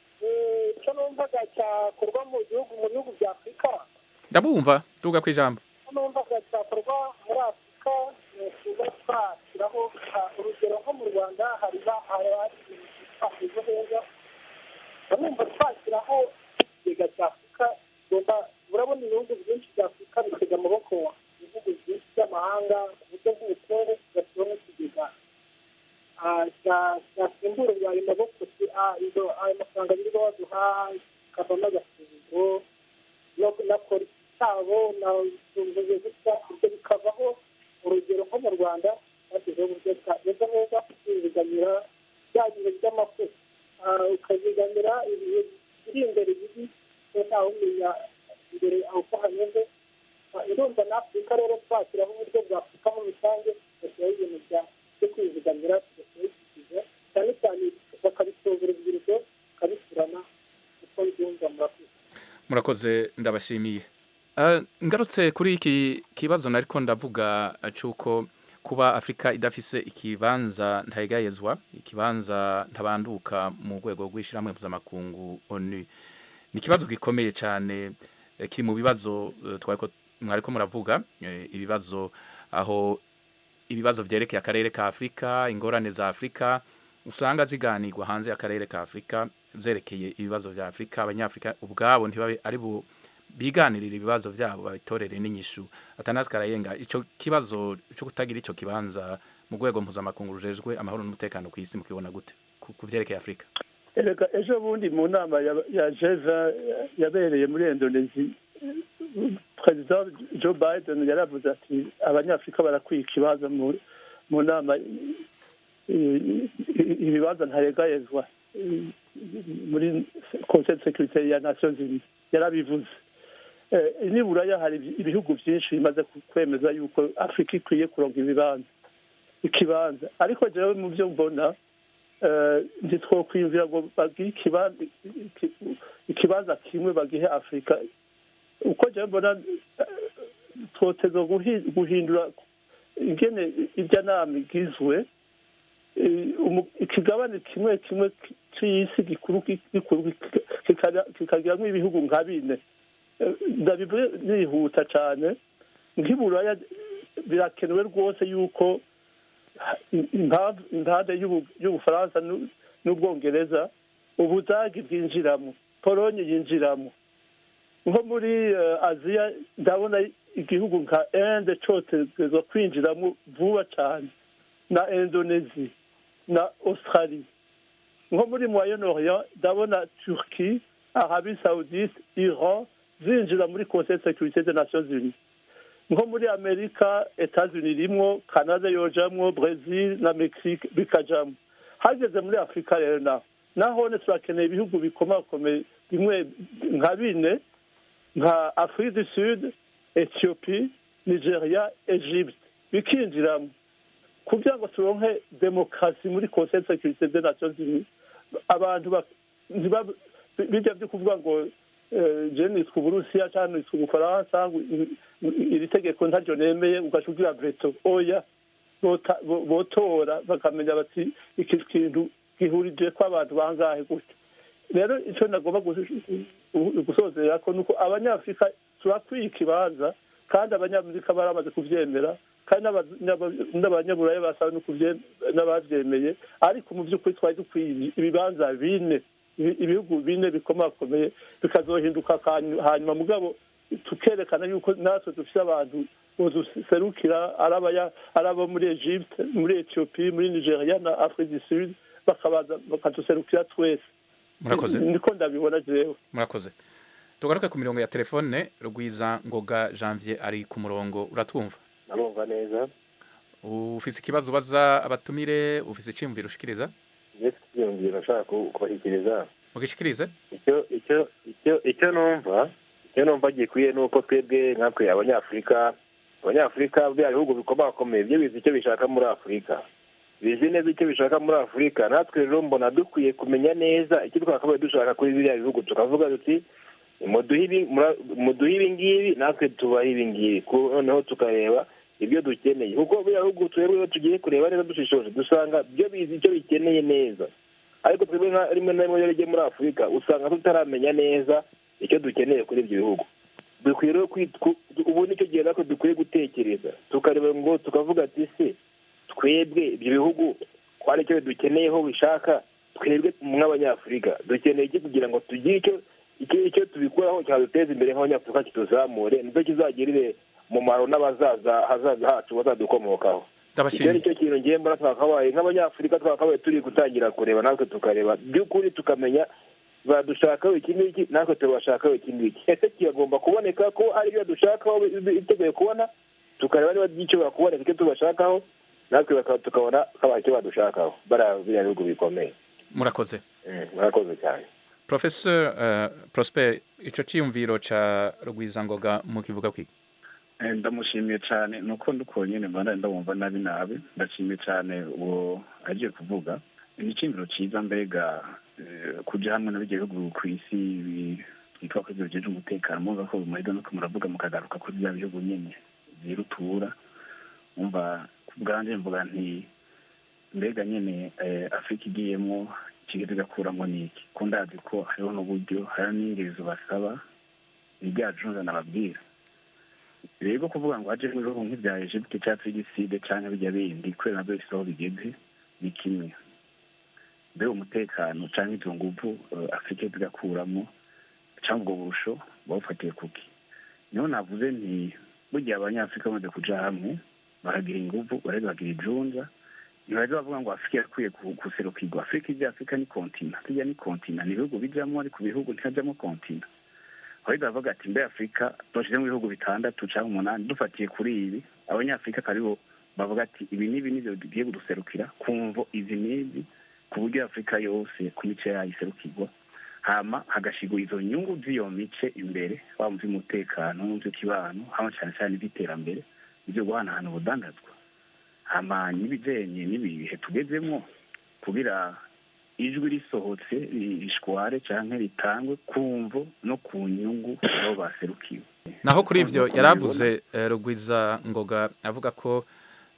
Cyo numvaga cyakorwa mu bihugu bya Afurika. Ndabumva tuga kwijambo. Numvaga cyakorwa muri Afurika kuba twashyiraho urugero nko mu Rwanda hari ibintu heza. Numva twashyiraho ikigega cya Afurika urabona ibihugu byinshi bya Afurika bitega amaboko ibihugu byinshi by'amahanga ku buryo bw'ubukungu bigashyiraho n'ikigega cyasimbura ayo maboko ayo mafaranga birirwa baduha kavamo agasuzuguro na polisi cyabo na zunguye gutya ibyo bikavaho urugero nko mu Rwanda bashyizeho uburyo bwageza neza kwizigamira bya bihe by'amafu ukazigamira ibihe biri imbere bibi ntawe umenya imbere aho uko hameze irumva na Afurika rero twashyiraho uburyo bwa Afurika muri rusange tugashyiraho ibintu byo kwizigamira tugashyiraho ikigega cyane cyane bakabitoza urubyiruko bakabisurana uko byumva murakoze ndabashimiye. Ngarutse kuri iki kibazo nariko ndavuga cyuko kuba Afrika idafise ikibanza ntayegayezwa ikibanza ntabanduka mu rwego rw'ishiramwe mpuzamakungu ONU ni ikibazo gikomeye cyane kiri mu bibazo mwariko muravuga ibibazo aho ibibazo vyerekeye akarere ka Afrika ingorane za Afrika usanga ziganirwa hanze y'akarere ka Afrika zerekeye ibibazo vya Afrika abanyafrika ubwabo ntibabe ari biganirira ibibazo byabo babitorere n'inyishu Athanase Karayenga ico kibazo cyo kutagira ico kibanza mu rwego mpuzamakungu rujejwe amahoro n'umutekano ku isi mukibona gute ku vyerekeye Afrika? Ejo bundi mu nama ya Jeva yabereye muri Indonesia President Joe Biden yaravuze ati abanyafrika barakwiye ikibanza mu nama ibibanza ntaregayezwa muri Conseil de sécurité ya Nations Unies yarabivuze. Niburaya hari ibihugu byinshi bimaze kwemeza yuko Afrika ikwiye kuronka ikibanza ariko jewe mu byo mbona ntitwokwiyumvira ngo bagihe ikibanza kimwe bagihe Afrika uko jewe mbona twoteza guhindura ingene irya nama igizwe ikigabane kimwe c'isi gikuru kikagiramwo ibihugu nka bine ndabivuye nihuta cyane nk'iburaya birakenewe rwose yuko impande y'Ubufaransa n'Ubwongereza Ubudagi bwinjiramo Polonye yinjiramo nko muri Aziya ndabona igihugu nka Inde cotezwa kwinjiramo vuba cyane na Indonesia na Australie nko muri Moyen-Orient ndabona Turquie Arabie Saoudite Iran zinjira muri Conseil de sécurité des Nations Unies nko muri Amerika Etats-Unis rimwo Canada yojamwo Brazil na Mexique bikajamwo hageze muri Afrika rero naho turakeneye ibihugu bikomakomeye bimwe nka bine nka Afrique du Sud Ethiopie Nigeria Egypte bikinjiramo kugira ngo turonke demokrasi muri Conseil de sécurité des Nations Unies abantu bijya byo kuvuga ngo jeni tw'Uburusiya cyane tw'Ubufaransa iri tegeko ntaryo nemeye ugashugira veto oya botora bakamenya bati iki kintu gihurije ko abantu bangahe gute rero icyo nagomba gusozera ko nuko abanyafrika turakwiye ikibanza kandi abanyamerika baramaze kuvyemera kandi n'abanyaburaya basaba n'abavyemeye ariko mu by'ukuri twari dukwiye ibibanza bine ibihugu bine bikomakomeye bikazohinduka hanyuma mugabo tukerekana yuko natwe dufite abantu boduserukira araba muri Egypte muri Ethiopie muri Nigeria na Afrique du Sud bakaduserukira twese. Murakoze. Niko ndabibona jewe. Murakoze. Tugaruke ku mirongo ya telefone. Rugwiza Ngoga Janvier ari ku murongo, uratwumva? Narumva neza. Ufise ikibazo ubaza abatumire, ufise iciyumviro ushikiriza? Yes, iciyumviro nshaka kubashikiriza. Mugishikirize? Icyo numva gikwiye nuko twebwe nkatwe abanyafrika bya bihugu bikomakomeye byo bizi icyo bishaka muri Afurika. Bizi neza icyo bishaka muri Afurika, natwe rero mbona dukwiye kumenya neza icyo twakabaye dushaka kuri biriya bihugu, tukavuga duti muduhe ibi ngibi natwe tubahe ibi ngibi, noneho tukareba ibyo dukeneye, kuko biriya bihugu twebwe iyo tugiye kureba neza dushishoje dusanga byo bizi icyo bikeneye neza, ariko twebwe rimwe na rimwe iyo bigiye muri Afurika usanga tutaramenya neza icyo dukeneye kuri ibyo bihugu. Dukwiye rero ubu nicyo gihe natwe dukwiye gutekereza tukareba ngo tukavuga ati se twebwe ibyo bihugu kwari icyo dukeneyeho bishaka, twebwe nk'abanyafurika dukeneye iki kugira ngo tugire icyo tubikoraho cyaduteza imbere nk'abanyafurika kituzamure, nicyo kizagirire umumaro n'abazaza hacu bazadukomokaho. Icyo nicyo kintu ngiye mbona twakabaye nk'abanyafurika twakabaye turi gutangira kureba natwe tukareba by'ukuri tukamenya badushakaho iki n'iki natwe tubashakaho iki n'iki, ese kigomba kuboneka ko ari ibyo dushakaho biteguye kubona, tukareba niba gishobora kuboneka icyo tubashakaho natwe tukabona kabaye icyo badushakaho biriya bihugu bikomeye. Murakoze. Murakoze cyane. Professor Prosper, ico ciyumviro ca Rugwiza Ngoga mukivuga kwiki? Ndamushimiye cyane nuko nduko nyene mbanda ndabumva nabi ndashimiye cyane uwo agiye kuvuga n'iciyumviro ciza, mbega kuja hamwe n'ibyo bihugu ku isi bitwa ko byojeje umutekano muvuga ko muhiga no kumuravuga mukagaruka kuri bya bihugu nyene zirutura, umva kubwanje mvuga nti mbega nyene Afrika igiyemo kigeze gakuramo niki, ko ndazi ko hariho n'uburyo hari n'ingezo basaba ibyacu nababwira rero kuvuga ngo haje mu bihugu nk'ibya Egypte cyangwa Side cyangwa bijya bindi kubera nabyo bisaho bigeze ni kimwe, mbega umutekano cyangwa izo nguvu Afrika igakuramo cyangwa ubwo burusho bawufatiye kuki. Niho navuze nti burya abanyafurika bamaze kuja hamwe baragira inguvu baragira ijunja, ntibaza bavuga ngo Afrika yakwiye guserukirwa. Afrika ni kontina, tujya ni kontina, ni ibihugu bijamo ariko ibihugu ntikajamo kontina. Aho bavuga ati mbe Afrika twashyize mu bihugu 6 cyangwa 8 dufatiye kuri ibi, abanyafurika karibo bavuga ati ibi n'ibi nivyo bigiye guserukira kumvo izi n'izi, ku buryo Afrika yose ku mice yayiserukirwa, hama hagashigwa izo nyungu z'iyo mice imbere, wa mu by'umutekano mu by'ikibano hama cyane cyane iby'iterambere ibyo guhanahana ubudandazwa, hama n'ibijenye n'ibihe tugezemo kugira ijwi risohotse rishware canke ritangwe kumvo no ku nyungu abo baserukiwe. Naho kuri ivyo yaravuze Rugwiza Ngoga avuga ko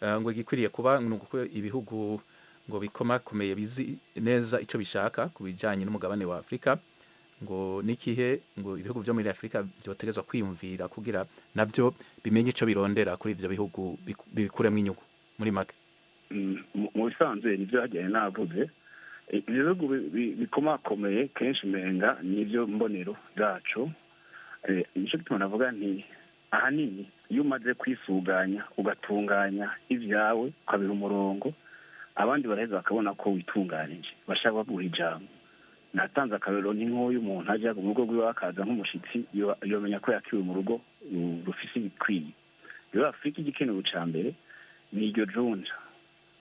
ngo igikwiriye kuba nuko ibihugu ngo bikomakomeye bizi neza ico bishaka kubijanye n'umugabane wa Afrika, ngo nikihe ngo ibihugu byo muri Afrika byotegezwa kwiyumvira kugira navyo bimenye ico birondera kuri ivyo bihugu bikuremo inyungu muri make. Mu bisanzwe nivyo hajyanye navuze ibihugu bikomakomeye kenshi umenga nivyo mbonero zacu, nico gituma navuga nti ahanini iyo umaze kwisuganya ugatunganya ivyawe ukabiha umurongo, abandi baraheza bakabona ko witunganije bashaka guha ijambo. Natanze akarero ni nk'uyu muntu ajya mu rugo rwiwe akaza nk'umushitsi yomenya ko yakiwe mu rugo rufise ibikwiye. Rero Afrika igikenewe ca mbere ni iryo junja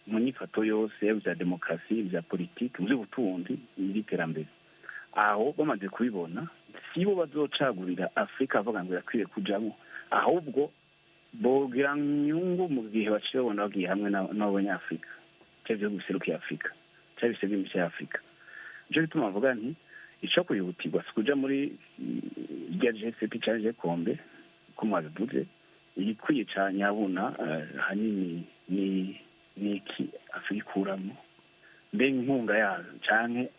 mu nyifato yose bya demokarasi bya politiki mu by'ubutunzi n'iterambere. Aho bamaze kubibona sibo bazocagurira Afrika bavuga ngo yakwiye kujamo, ahubwo bogira nyungu mu gihe bacibona bagiye hamwe n'abanyafrika cyavyo guserukiye Afrika cyabise by'imico ya Afrika. Nico gituma bavuga nti ico kuyihutirwa kuja muri rya G7 cyangwa kombe ko mwabivuze igikwiye cyane yabona hanini ni niki Afrika kuramo mbe inkunga yazo canke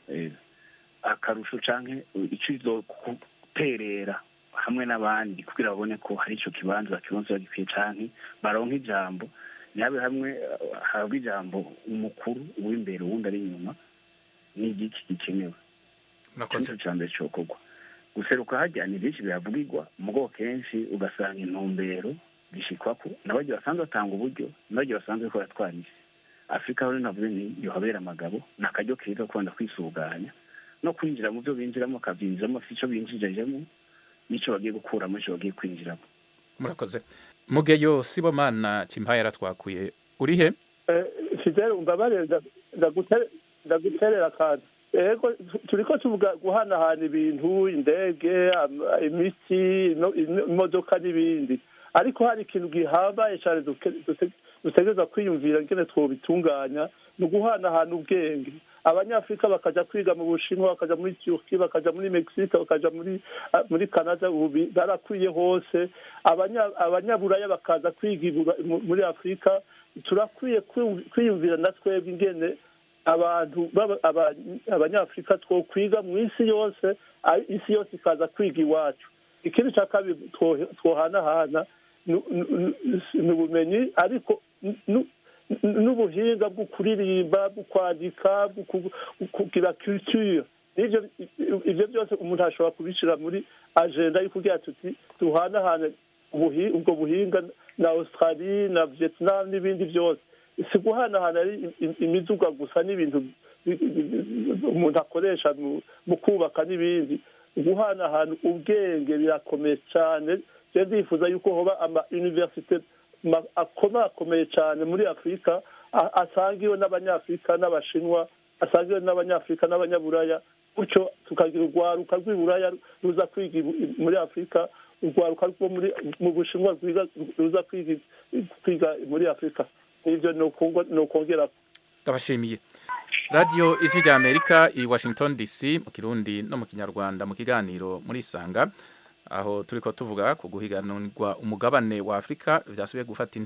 akarusho canke icizo guterera hamwe n'abandi kugira babone ko hari ico kibanza gikwiye canke baronka ijambo ntihabe hamwe habwa ijambo umukuru w'imbere uwundi ari inyuma n'igiki gikenewe murakoze ico cambere cokorwa guseruka hajya ni byinshi bihavugirwa mugo kenshi ugasanga intumbero bishikwako n'abagiye basanzwe batanga uburyo n'abagiye basanzwe ko batwara isi afurika rero navuze nti yohabera amagabo ni akaryo keza kubanda kwisuganya no kwinjira mu byo binjiramo akabyinjiramo afite icyo binjijemo n'icyo bagiye gukuramo icyo bagiye kwinjiramo murakoze mugeyo Sibomana Cimpaye yaratwakuye uri he Fidel umbabare ndaguterera kandi ego turiko tuvuga guhanahana ibintu indege imiti imodoka n'ibindi ariko hari ikintu gihambaye cyane dutegereza kwiyumvira ngene twobitunganya ni uguhanahana ubwenge abanyafurika bakaja kwiga mu Bushinwa bakaja muri Turkiya bakaja muri Mexique bakaja muri Canada ubu barakwiye hose abanyaburaya bakaza kwiga muri Afrika turakwiye kwiyumvira na twebwe ingene abantu abanyafurika two kwiga mu isi yose ikaza kwiga iwacu ikindi cya kabiri twohanahana ni ubumenyi ariko n'ubuhinga bwo kuririmba bwo kwandika kugira culture ivyo byose umuntu ashobora kubishira muri agenda yo kugira tuti duhanahane ubwo buhinga na Australia na Vietnam n'ibindi byose si guhanahana imiduga gusa n'ibintu umuntu akoresha mu kubaka n'ibindi guhanahana ubwenge birakomeye cyane je ndifuza yuko hoba ama universite akomeye cyane muri Afrika asangiwe n'abanyafrika n'abashinwa asangiwe n'abanyafrika n'abanyaburaya gutyo tukagira urwaruka rw'iburaya ruza kwiga muri Afrika urwaruka rwo mu Bushinwa ruza kwiga muri Afrika ivyo no kongera ndabashimiye Radio Ijwi rya Amerika i Washington DC mu Kirundi no mu Kinyarwanda mu kiganiro muri Sanga aho turiko tuvuga ku guhiganirwa umugabane wa Afrika vyasubiye gufata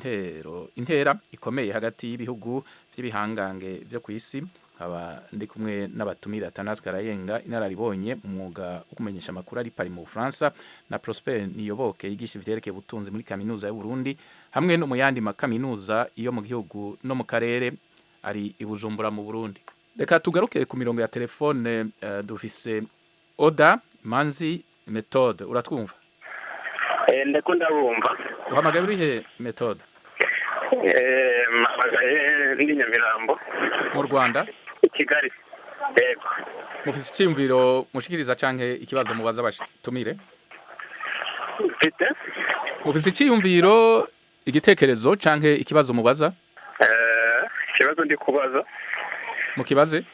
intera ikomeye hagati y'ibihugu vy'ibihangange vyo kw'isi aba ndi kumwe n'abatumira Athanas Karayenga inararibonye mu mwuga wo kumenyesha amakuru ari Paris mu Bufaransa na Prosper Niyoboke yigisha ivyerekeye ubutunzi muri kaminuza y'u Burundi hamwe no mu yandi makaminuza iyo mu gihugu no mu karere ari i Bujumbura mu Burundi. Reka tugaruke ku mirongo ya telefone dufise Oda Manzi Methode uratwumva? Ndeko ndabumva. Uhamagaye uri he Methode? Mpamagaye ndi Nyamirambo. Mu Rwanda? Kigali. Yego. Mufise icyumviro mushikiriza canke ikibazo mubaza batumire? Mfite? Mufise icyumviro igitekerezo canke ikibazo mubaza? Ikibazo ndi kubaza. Mukibaze?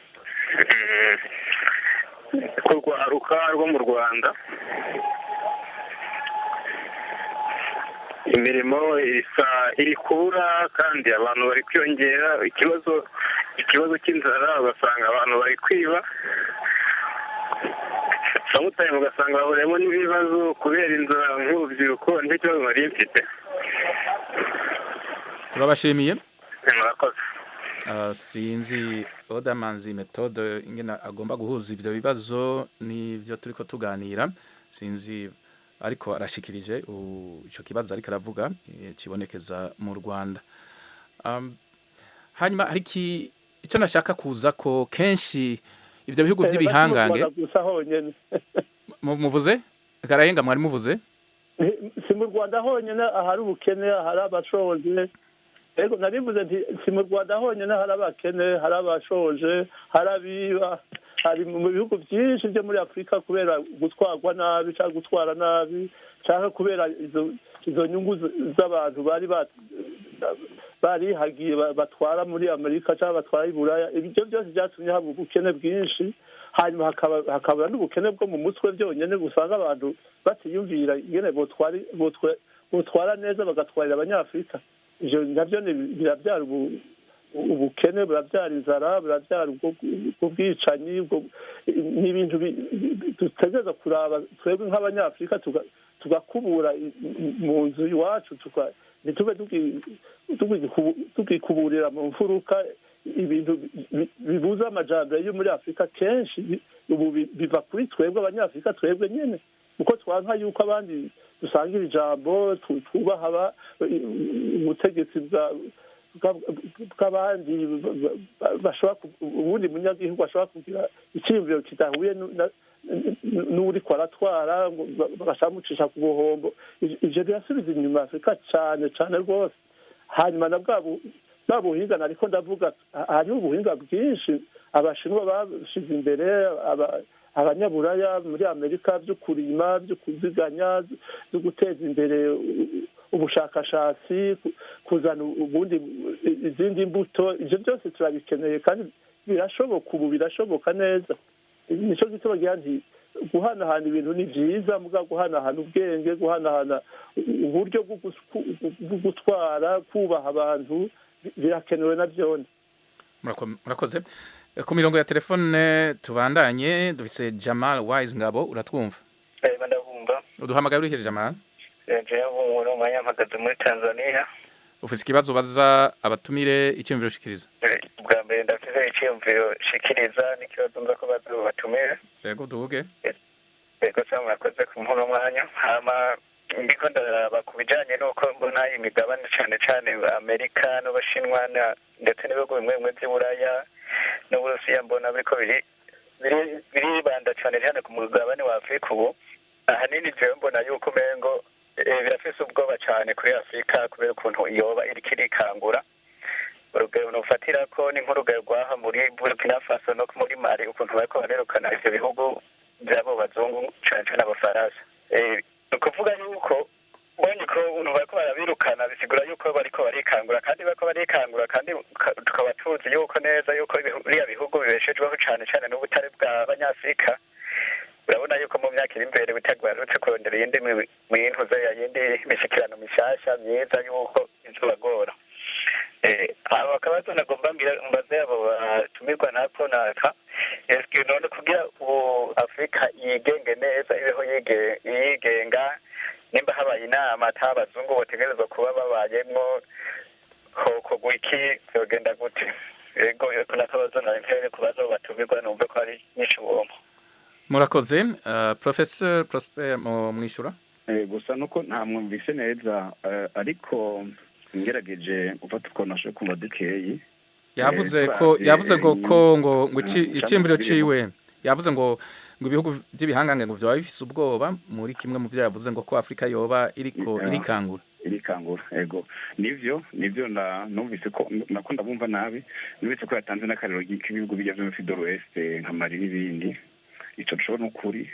Kurwaruka rwo mu Rwanda. Imirimo iri kubura kandi abantu bari kwiyongera ikibazo cy'inzara ugasanga abantu bari kwiba samutaye ugasanga bahuriyemo n'ibibazo kubera inzara nk'urubyiruko nicyo kibazo nari mfite. Turabashimiye. Murakoze. Sinzi Oda Manzi Methode ingena agomba guhuza ivyo bibazo n'ivyo turiko tuganira sinzi ariko arashikirije ico kibazo ariko aravuga kibonekeza mu Rwanda. Hanyuma hari ico nashaka kuza ko kenshi ivyo bihugu vy'ibihangange muvuze Karayenga mwari muvuze si mu Rwanda honyene ahari ubukene ahari abashoje ego narivuze nti si mu Rwanda honyene hari abakene hari abashoje hari abiba hari mu bihugu byinshi byo muri Afrika kubera gutwarwa nabi cyangwa gutwara nabi cyangwa kubera izo nyungu z'abantu bari hagiye batwara muri Amerika cyangwa batwara i Buraya ibyo byose byatumye haba ubukene bwinshi hanyuma hakaba n'ubukene bwo mu mutwe byonyene gusanga abantu batiyumvira ingene botwara neza bagatwarira abanyafrika ivyo navyo birabyara ubukene burabyara inzara burabyara ubwicanyi n'ibintu dutegereza kuraba twebwe nk'abanyafrika tugakubura mu nzu iwacu ntitube tugikuburira mu mfuruka ibintu bibuza amajambere yo muri Afrika kenshi ubu biva kuri twebwe abanyafrika twebwe nyene uko twanka yuko abandi dusangira ijambo twubaha ubutegetsi bw'abandi bashobora ubundi munyagihugu ashobora kugira icyiyumviro kidahuye n'uriko aratwara bagacamucisha ku buhombo ivyo birasubiza inyuma Afurika cane cane rwose. Hanyuma na bwa buhinga nariko ndavuga, hariho ubuhinga bwinshi abashinwa bashize imbere, abanyaburaya muri Amerika byo kurima, byo kuziganya, byo guteza imbere ubushakashatsi, kuzana ubundi izindi mbuto. Ivyo byose turabikeneye kandi birashoboka, ubu birashoboka neza. Nico gituma ngira nti guhanahana ibintu ni vyiza, muga guhanahana ubwenge, guhanahana uburyo bwo gutwara, kubaha abantu birakenewe na vyone. Murakoze. Ku mirongo ya telefone tubandanye dufise Jamal Wise Ngabo, uratwumva? Ndabumva. Uduhamagaye urihe Jamal? Jewe mu mwanya mpagaze muri Tanzania. Ufise ikibazo baza abatumire icyumviro shikiriza? Bwa mbere ndafise icyumviro shikiriza n'ikibazo nza ko baza batumire. Yego duhuge. Yego cyangwa murakoze ku mpuno mwanya. Hama ndiko ndaraba ku bijanye n'uko mbona imigabane cyane cyane Amerika n'Ubushinwa ndetse n'ibihugu bimwe bimwe by'Uburaya n'Uburusiya mbona biriko biribanda cyane cyane ku mugabane wa Afurika ubu. Ahanini jewe mbona yuko umengo birafise ubwoba cyane kuri Afurika kubera ukuntu iyoba iriko irikangura. Urugero nofatira ko ni nk'urugero rwaha muri Burkina Faso no muri Mali, ukuntu bariko barerukana ivyo bihugu by'abo bazungu cyane cyane abafaransa. Ukuvuga yuko mbonye ko umuntu bariko barabirukana bisigura yuko bariko barikangura, kandi bariko barikangura kandi tukaba tuzi yuko neza yuko biriya bihugu bibeshejweho cyane cyane n'ubutare bw'abanyafurika. Urabona yuko mu myaka iri imbere bitagwarutse kurondera iyindi mintuze yindi mishikirano mishasha myiza yuko izobagora. Abo akabazo nagomba mbaze abo batumirwa nako naka, eske none kugira Afrika yigenge neza ibeho yigenga, nimba habaye inama atabazungu botegerezwa kuba babayemwo kogwa iki byogenda gute? Ego nakabazo narentere kubazo batumirwa numve ko ari nyinshi uwomo. Murakoze. Professor Prosper mwishura? Gusa nuko nta mwumvise neza, ariko ngerageje gufata uko nashoboye kumva dukeyi. Yavuze ngo icimbiro ciwe yavuze ngo ibihugu by'ibihangange ngo byo bifise ubwoba muri kimwe mu byo yavuze ngo ko Afrika yoba iriko irikangura. Ego nivyo numvise ko nako ndabumva nabi, numvise ko yatanze n'akarero k'ibihugu bijya byo muri Middle West nka Mali n'ibindi. Ico cyo nukuri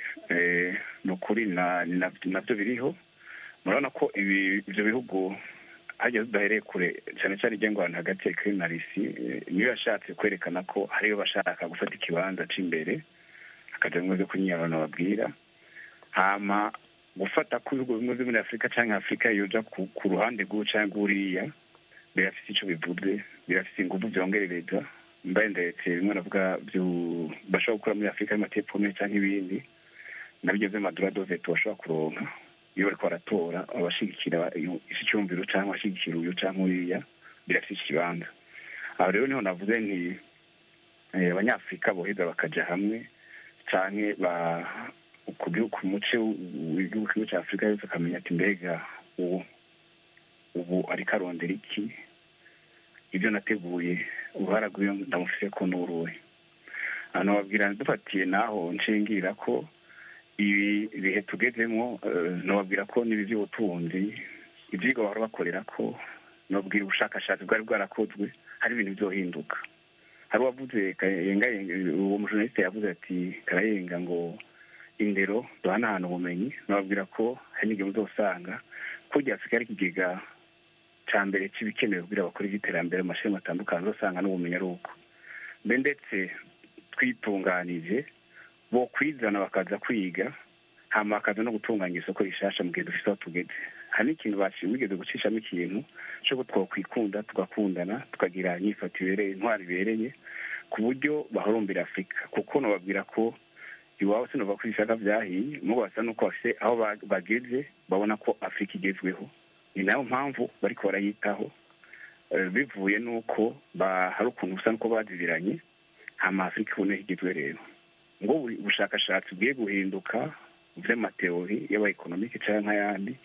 navyo biriho. Murabona ko ivyo bihugu hageze dahere kure cyane cyane igengwana hagati ya Ukraine na Russia, niyo yashatse kwerekana ko hariyo bashaka gufata ikibanza c'imbere akaje mu byo kunyarana babwira. Hama gufata ku bihugu bimwe byo muri Afrika cyangwa Afrika yoja ku ruhande rw'ucanga uriya, birafise ico bivuze, birafise ingufu byongerereza. Mbaye ndetse bimwe navuga bashobora gukora muri Afrika y'Amajyepfo cyangwa ibindi nabyo by'amadura dove tubashobora kuronka iyo bariko baratora abashigikira isi cyumviro cyangwa abashigikira uyu cyangwa uriya, birafise ikibanza. Aho rero niho navuze nti abanyafrika boheza bakaja hamwe canke ku muce w'igihugu kimwe cya Afrika yose akamenya ati mbega ubu ariko arondera iki, ibyo nateguye uruhara rw'iyo ndamufise ko n'uruwe. Hano babwira dufatiye naho nshingira ko ibi bihe tugezemo, nababwira ko n'ibi by'ubutunzi ibyigwa bahora bakorera ko, nababwira ubushakashatsi bwari bwarakozwe hari ibintu byohinduka. Hari uwavuze uwo mujournaliste yavuze ati Karayenga ngo indero duhanahana ubumenyi. Nababwira ko hari n'igihe muzosanga ko Afurika ari ikigega cya mbere cy'ibikenewe kugira bakora iby'iterambere mu mashami atandukanye, uzasanga n'ubumenyi ari uko. Mbe ndetse twitunganije bo kwizana bakaza kwiga, hama bakaza no gutunganya isoko rishasha mu gihe dufite aho tugeze. Hari n'ikintu bashimigeze gucishamo ikintu cyo twakikunda tugakundana tukagira inyifato ibereye, intwari ibereye, ku buryo bahurumbira Afurika. Kuko nababwira ko iwabo sinova ko ibishaka byahiye, mubo basa nuko bafite aho bageze, babona ko Afurika igezweho. Ni nayo mpamvu bariko barayitaho, bivuye nuko hari ukuntu usa nuko bazibiranye, hama Afurika ibone igezwe rero. Ngo ubushakashatsi bwiye guhinduka, vy'amateori y'abaekonomike canke ayandi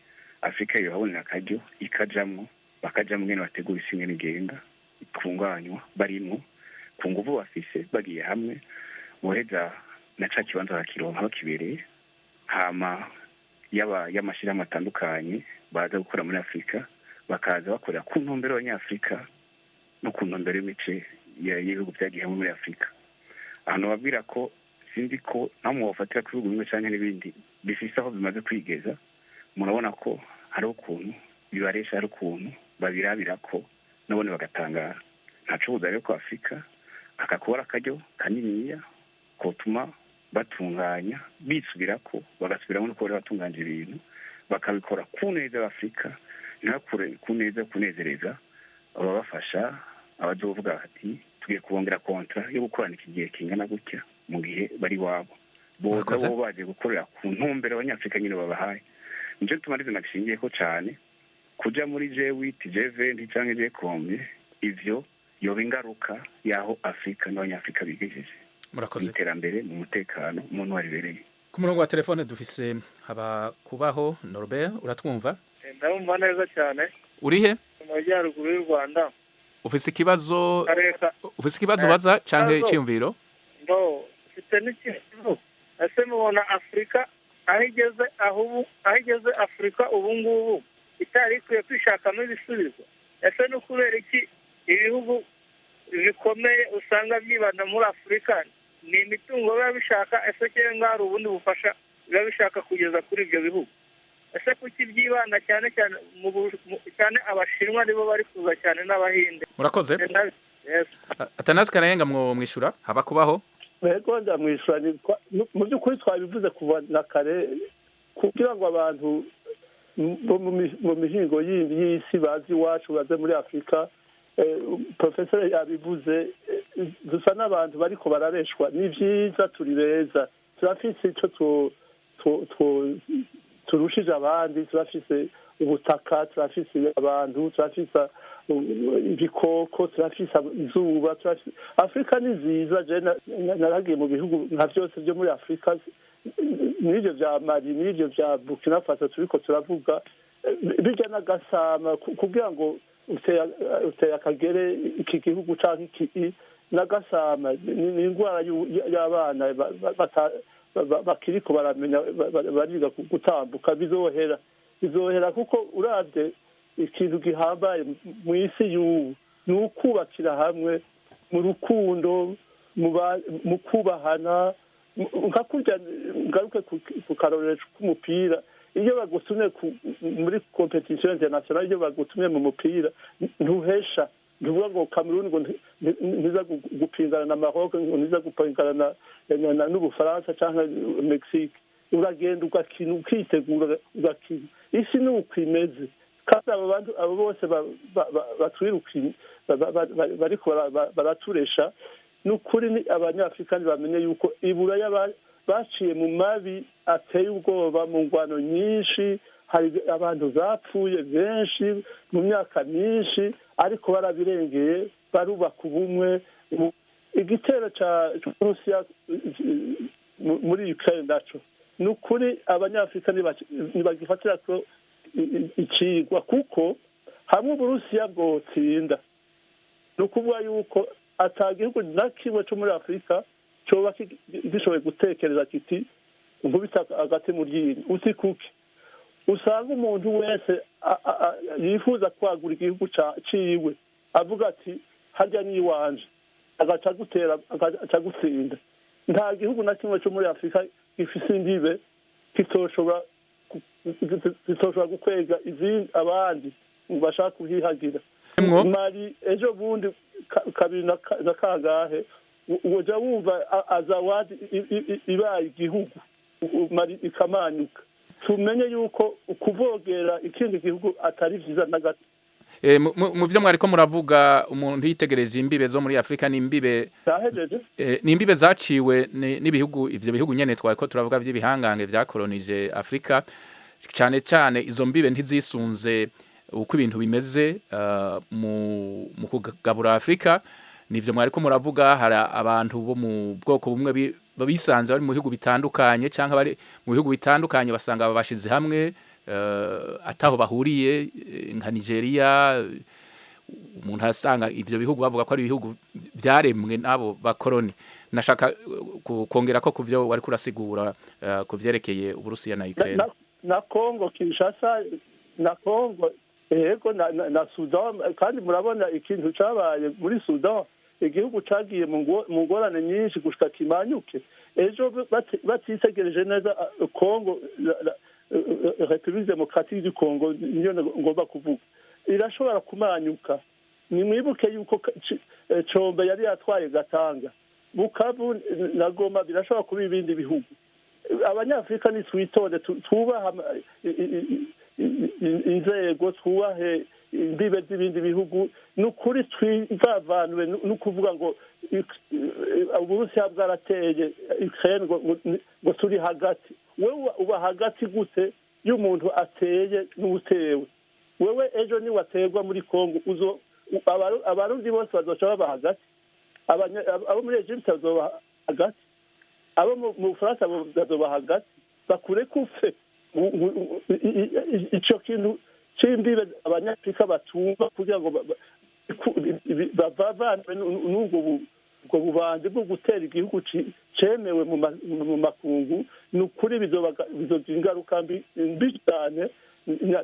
afurika yohabonera akaryo ikajamwo bakajamwo ngene bategura isi ngene igenda itunganywa barimwo ku nguvu bafise bagiye hamwe boheza na ca kibanza bakironka bakibereye hama y'amashirahamwe atandukanye baza gukora muri afurika bakaza bakorera ku ntumbero y'abanyafurika no ku ntumbero y'imice y'ibihugu vyagiye hamwe muri afurika ahantu babwira ko sinzi ko nta mu bafatira ku bihugu bimwe canke n'ibindi bifise aho bimaze kwigeza murabona ko hari ukuntu bibaresha hari ukuntu babirabira ko nabone bagatangara ntaco buza rero ko afurika akakubara akaryo kaniniya kotuma batunganya bisubirako bagasubiramo no kuba batunganya ibintu bakabikora ku neza y'afurika ntibakure ku neza kunezereza ababafasha abazovuga bati tugiye kubongera kontra yo gukorana iki gihe kingana gutya mu gihe bari wabo boza bo baje gukorera ku ntumbero abanyafurika nyine babahaye nico tumarize nagishingiye ko cane kuja muri G8 G20 canke G10 ivyo yoba ingaruka yaho Afrika n'abanyafrika bigejeje murakoze iterambere mu mutekano umuntu waribereye ku murongo wa telefone dufise haba kubaho Norbert uratwumva ndabumva neza cyane urihe mu majyaruguru y'u Rwanda ufise ikibazo baza canke cyumviro ndo ufite n'ikibazo ese mubona Afrika aho igeze Afrika ubu ngubu itari ikwiye kwishakamo ibisubizo ese no kubera iki ibihugu bikomeye usanga byibanda muri Afrika ni imitungo biba bishaka ese cyangwa hari ubundi bufasha biba bishaka kugeza kuri ibyo bihugu ese kuki byibanda cyane cyane cyane abashinwa nibo bari kuza cyane n'abahinde murakoze Athanase Karayenga mwishura haba kubaho Bego ndamwishura mu by'ukuri twabivuze kuva na kare kugira ngo abantu mu mihingo yindi y'isi bazi iwacu baze muri Afrika professor yabivuze dusa n'abantu bariko barareshwa ni vyiza turi beza turafise ico turushije abandi turafise ubutaka turafise abantu turafise ibikoko turafise izuba Afrika ni nziza je naragiye mu bihugu nka byose byo muri Afrika n'ivyo vya Mali n'ivyo vya Burkina Faso turiko turavuga bijya n'agasama kugira ngo uteye akagere iki gihugu canke iki n'agasama ni indwara y'abana bakiriko baramenya bariga gutambuka bizohera kuko uravye ikintu gihambaye mu isi y'ubu ni ukubakira hamwe mu rukundo mu kubahana nka kurya ngaruke ku karorero k'umupira iyo bagutumye muri competition international iyo bagutumye mu mupira ntuhesha ntuvuga ngo Cameroon ngo ntiza gupingana na Maroc ngo ntiza gupingana n'Ubufaransa cyangwa Mexique uragenda ugakina ukitegura ugakina isi ni ukwimeze kandi abo bose batwirukiye bariko baraturesha n'ukuri ni abanyafrika bamenye yuko iburaya baciye mu mabi ateye ubwoba mu ngwano nyinshi hari abantu bapfuye benshi mu myaka myinshi ariko barabirengeye barubaka ubumwe igitero ca Russia muri Ukraine naco nukuri abanyafrika nibagifatira ko ikigwa kuko hamwe Uburusiya bwotsinda nukuvuga yuko atagihugu na kimwe cyo muri Afrika coba gishoboye gutekereza kiti nkubita agati mu ryinyo usikuke usanga umuntu wese yifuza kwagura igihugu ciwe avuga ati harya ni iwanje agaca gutera agaca gutsinda nta gihugu na kimwe cyo muri Afrika gifise imbibe kitoshobora gukwega izindi abandi bashaka kuhihagira Mali ejo bundi kabiri na kangahe uja wumva azawadi ibaye igihugu Mali ikamanyuka tumenye yuko ukuvogera ikindi gihugu atari vyiza na gato mu vyo mwariko muravuga umuntu yitegereje imbibe zo muri Afrika n'imbibe n'imbibe zaciwe n'ibihugu ivyo bihugu nyene twariko turavuga vy'ibihangange vyakolonije Afrika cyane cyane izo mbibe ntizisunze uko ibintu bimeze mu kugabura Afrika nivyo mwariko muravuga hari abantu bo mu bwoko bumwe bisanze bari mu bihugu bitandukanye cyangwa bari mu bihugu bitandukanye basanga babashize hamwe ataho bahuriye nka Nigeria umuntu asanga ivyo bihugu bavuga ko ari ibihugu byaremwe nabo bakoroni nashaka kongera ko kuvyo wari kurasigura kuvyerekeye Uburusiya na Ukraine na Congo Kinshasa na Congo yego na Sudan kandi murabona ikintu cabaye muri Sudan igihugu cagiye mu ngorane nyinshi gushika kimanyuke ejo batisegereje neza Congo République démocratique du Congo niyo ngomba kuvuga irashobora kumanyuka nimwibuke yuko Combe yari yatwaye Gatanga Bukavu na Goma birashobora kuba ibindi bihugu abanyafrika ni twitonde tubaha inzego twubahe imbibe z'ibindi bihugu n'ukuri twivavanwe n'ukuvuga ngo Uburusiya bwarateye Ukraine ngo turi hagati wewe uba hagati gute y'umuntu ateye n'utewe wewe ejo ni wategwa muri Congo abarundi bose bazoca baba hagati abo muri Egypt bazoba hagati abo mu Faransa bazoba hagati bakure kufe ico kintu c'imbibe abanyafrika batumva kugira ngo bavanwe n'ubwo bubanzi bwo gutera igihugu cemewe mu makungu n'ukuri bizogira ingaruka mbi cyane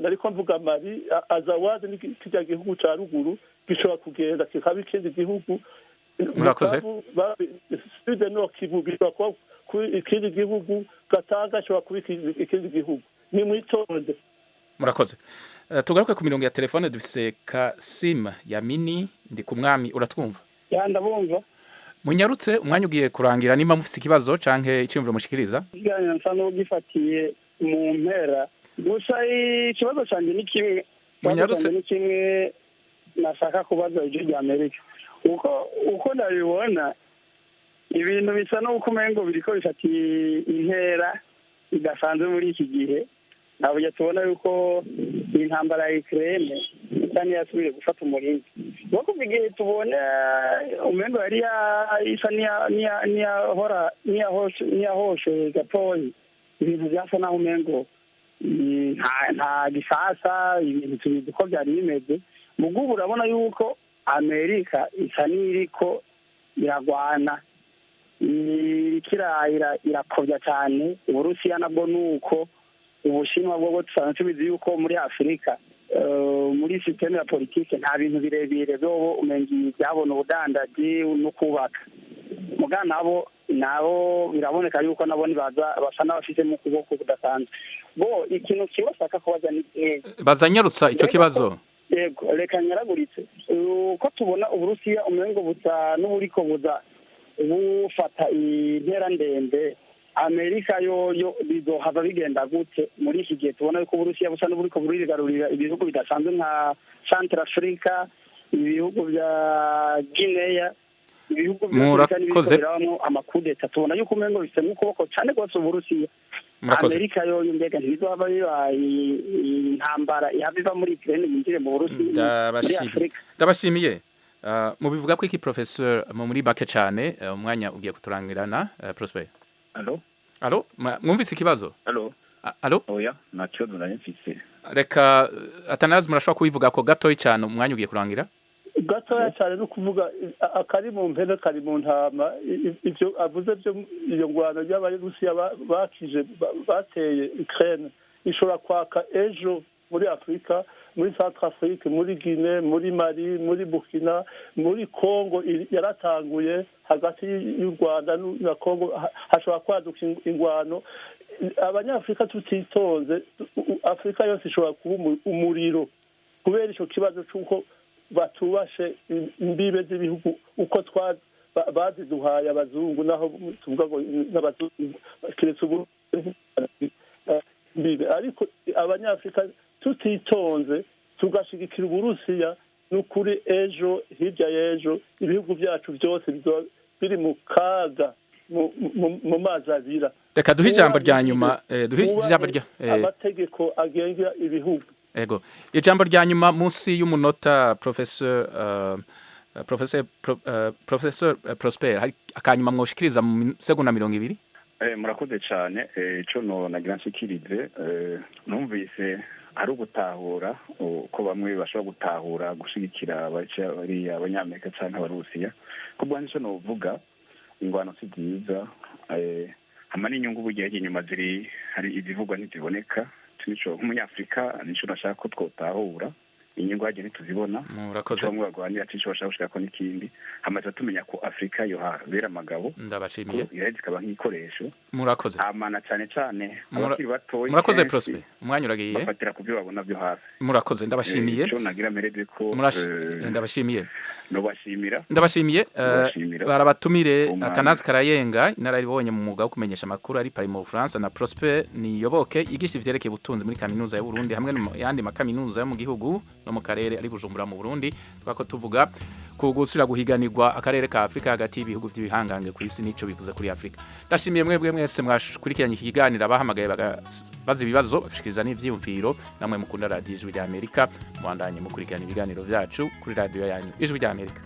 nariko mvuga Mali Azawadi n'ikijya gihugu ca ruguru gishobora kugenda kikaba ikindi gihugu murakoze Sud no Kivu bishobora kuba ikindi gihugu Gatanga ashobora kuba ikindi gihugu ni mwitonde murakoze tugaruke ku mirongo ya telefone dufise Kasim Yamini ndi ku mwami uratwumva ndabumva munyarutse umwanya ugiye kurangira nimba mufise ikibazo canke iciyumviro mushikiriza iganya nsa n'ugifatiye mu mpera gusa ikibazo canje ni kimwe munyarutse ni kimwe nashaka kubaza ijwi rya Amerika uko ndabibona ibintu bisa n'uko umengo biriko bifatiye intera idasanzwe muri iki gihe ntabwo tubona yuko intambara ya Ukraine isa n'iyasubiye gufata umurindi wo kuva igihe tubona umengo yari isa n'iyahoshe gatoyi ibintu byasa naho umengo nta gisasa ibintu tubizi uko byari bimeze mu bw'ubu urabona yuko Amerika isa n'iriko iragwana irakobya cyane Uburusiya nabwo nuko Ubushinwa bwo dusanzwe tubizi yuko muri Afurika muri systeme ya politike nta bintu birebire byo umengi byabona ubudandaji no kubaka muga nabo biraboneka yuko nabo nibaza basa n'abafite mu kuboko kudasanzwe bo ikintu kibasaka kubaza ni bazanyarutsa ico kibazo yego reka nyaraguritse uko tubona Uburusiya umengo buta n'uburiko buza bufata intera ndende Amerika yo bizohava bigenda gute muri iki gihe tubona yuko Uburusiya busa n'uburiko burigarurira ibihugu bidasanzwe nka Centrafrica ibihugu bya Guinea ibihugu by'Afrika amakudeta tubona yuko umengo bifite n'ukuboko cyane rwose Uburusiya Amerika yo mbega ntibizohava intambara yabiva muri Ukraine yinjire mu Burusiya muri Afrika ndabashimiye mubivuga ko iki professeur muri bake cyane umwanya ugiye kuturangirana Prosper Allo mwumvise ikibazo Allo oya nta kibazo nari mfise reka Atanazi murashobora kubivuga ko gatoyi cyane umwanya ugiye kurangira gatoya cyane no kuvuga akari mu mpene kari mu ntama ivyo avuze byo iyo ngwano y'Abarusiya bakije bateye Ukraine ishobora kwaka ejo muri Afrika muri Centrafrique muri Guinea muri Mali muri Burkina muri Congo yaratanguye hagati y'u Rwanda na Congo hashobora kwaduka ingwano abanyafrika tutitonze Afrika yose ishobora kuba umuriro kubera ico kibazo cy'uko batubashe imbibe z'ibihugu uko baziduhaye abazungu naho tuvuga ngo n'abazungu kiretse ubu mbibe ariko abanyafrika tutitonze tugashigikira Uburusiya n'ukuri ejo hirya y'ejo ibihugu byacu byose biri mu kaga mu mazi abira reka duhe ijambo rya nyuma duhe ijambo rya amategeko agenga ibihugu ego ijambo rya nyuma munsi y'umunota Professor Professor Prosper hari akanyuma mwoshikiriza mu segonda 20. Murakoze cyane ico no nagira nshikirize numvise ari ugutahura ko bamwe bashobora gutahura gushigikira bari abanyamerika cyangwa abarusiya ko bwanje no vuga ingwano si byiza hama n'inyungu bugiye inyuma ziri hari izivugwa n'iziboneka nico nk'umunyafrika nico nashaka ko twotahura inyungu haje ntituzibona murakoze bamwe bagwanira tico bashaka gushaka n'ikindi hamaze tumenya ko Afrika yo habera amagabo ndabashimiye irezi kaba nk'ikoresho murakoze amana cyane cyane abakiri batoye murakoze Prosper umwanya uragiye bafatira ku byo babona byo hafi murakoze ndabashimiye cyo nagira merede ko ndabashimiye ndabashimiye barabatumire Atanazi Karayenga inararibonye mu mwuga wo kumenyesha amakuru ari Paris mu France na Prosper Niyoboke yigisha ivyerekeye ubutunzi muri kaminuza y'u Burundi hamwe n'ayandi makaminuza yo mu gihugu no mu karere ari Bujumbura mu Burundi twako tuvuga ku gusubira guhiganirwa akarere ka Afrika hagati y'ibihugu by'ibihangange ku isi nico bivuze kuri Afrika. Ndashimiye mwebwe mwese mwashkurikiranye iki kiganiro abahamagaye bazi ibibazo bagashikiriza n'ivyiyumviro namwe mukunda radio Ijwi rya Amerika mwandanye mukurikirana ibiganiro byacu kuri radio yanyu Ijwi rya Amerika.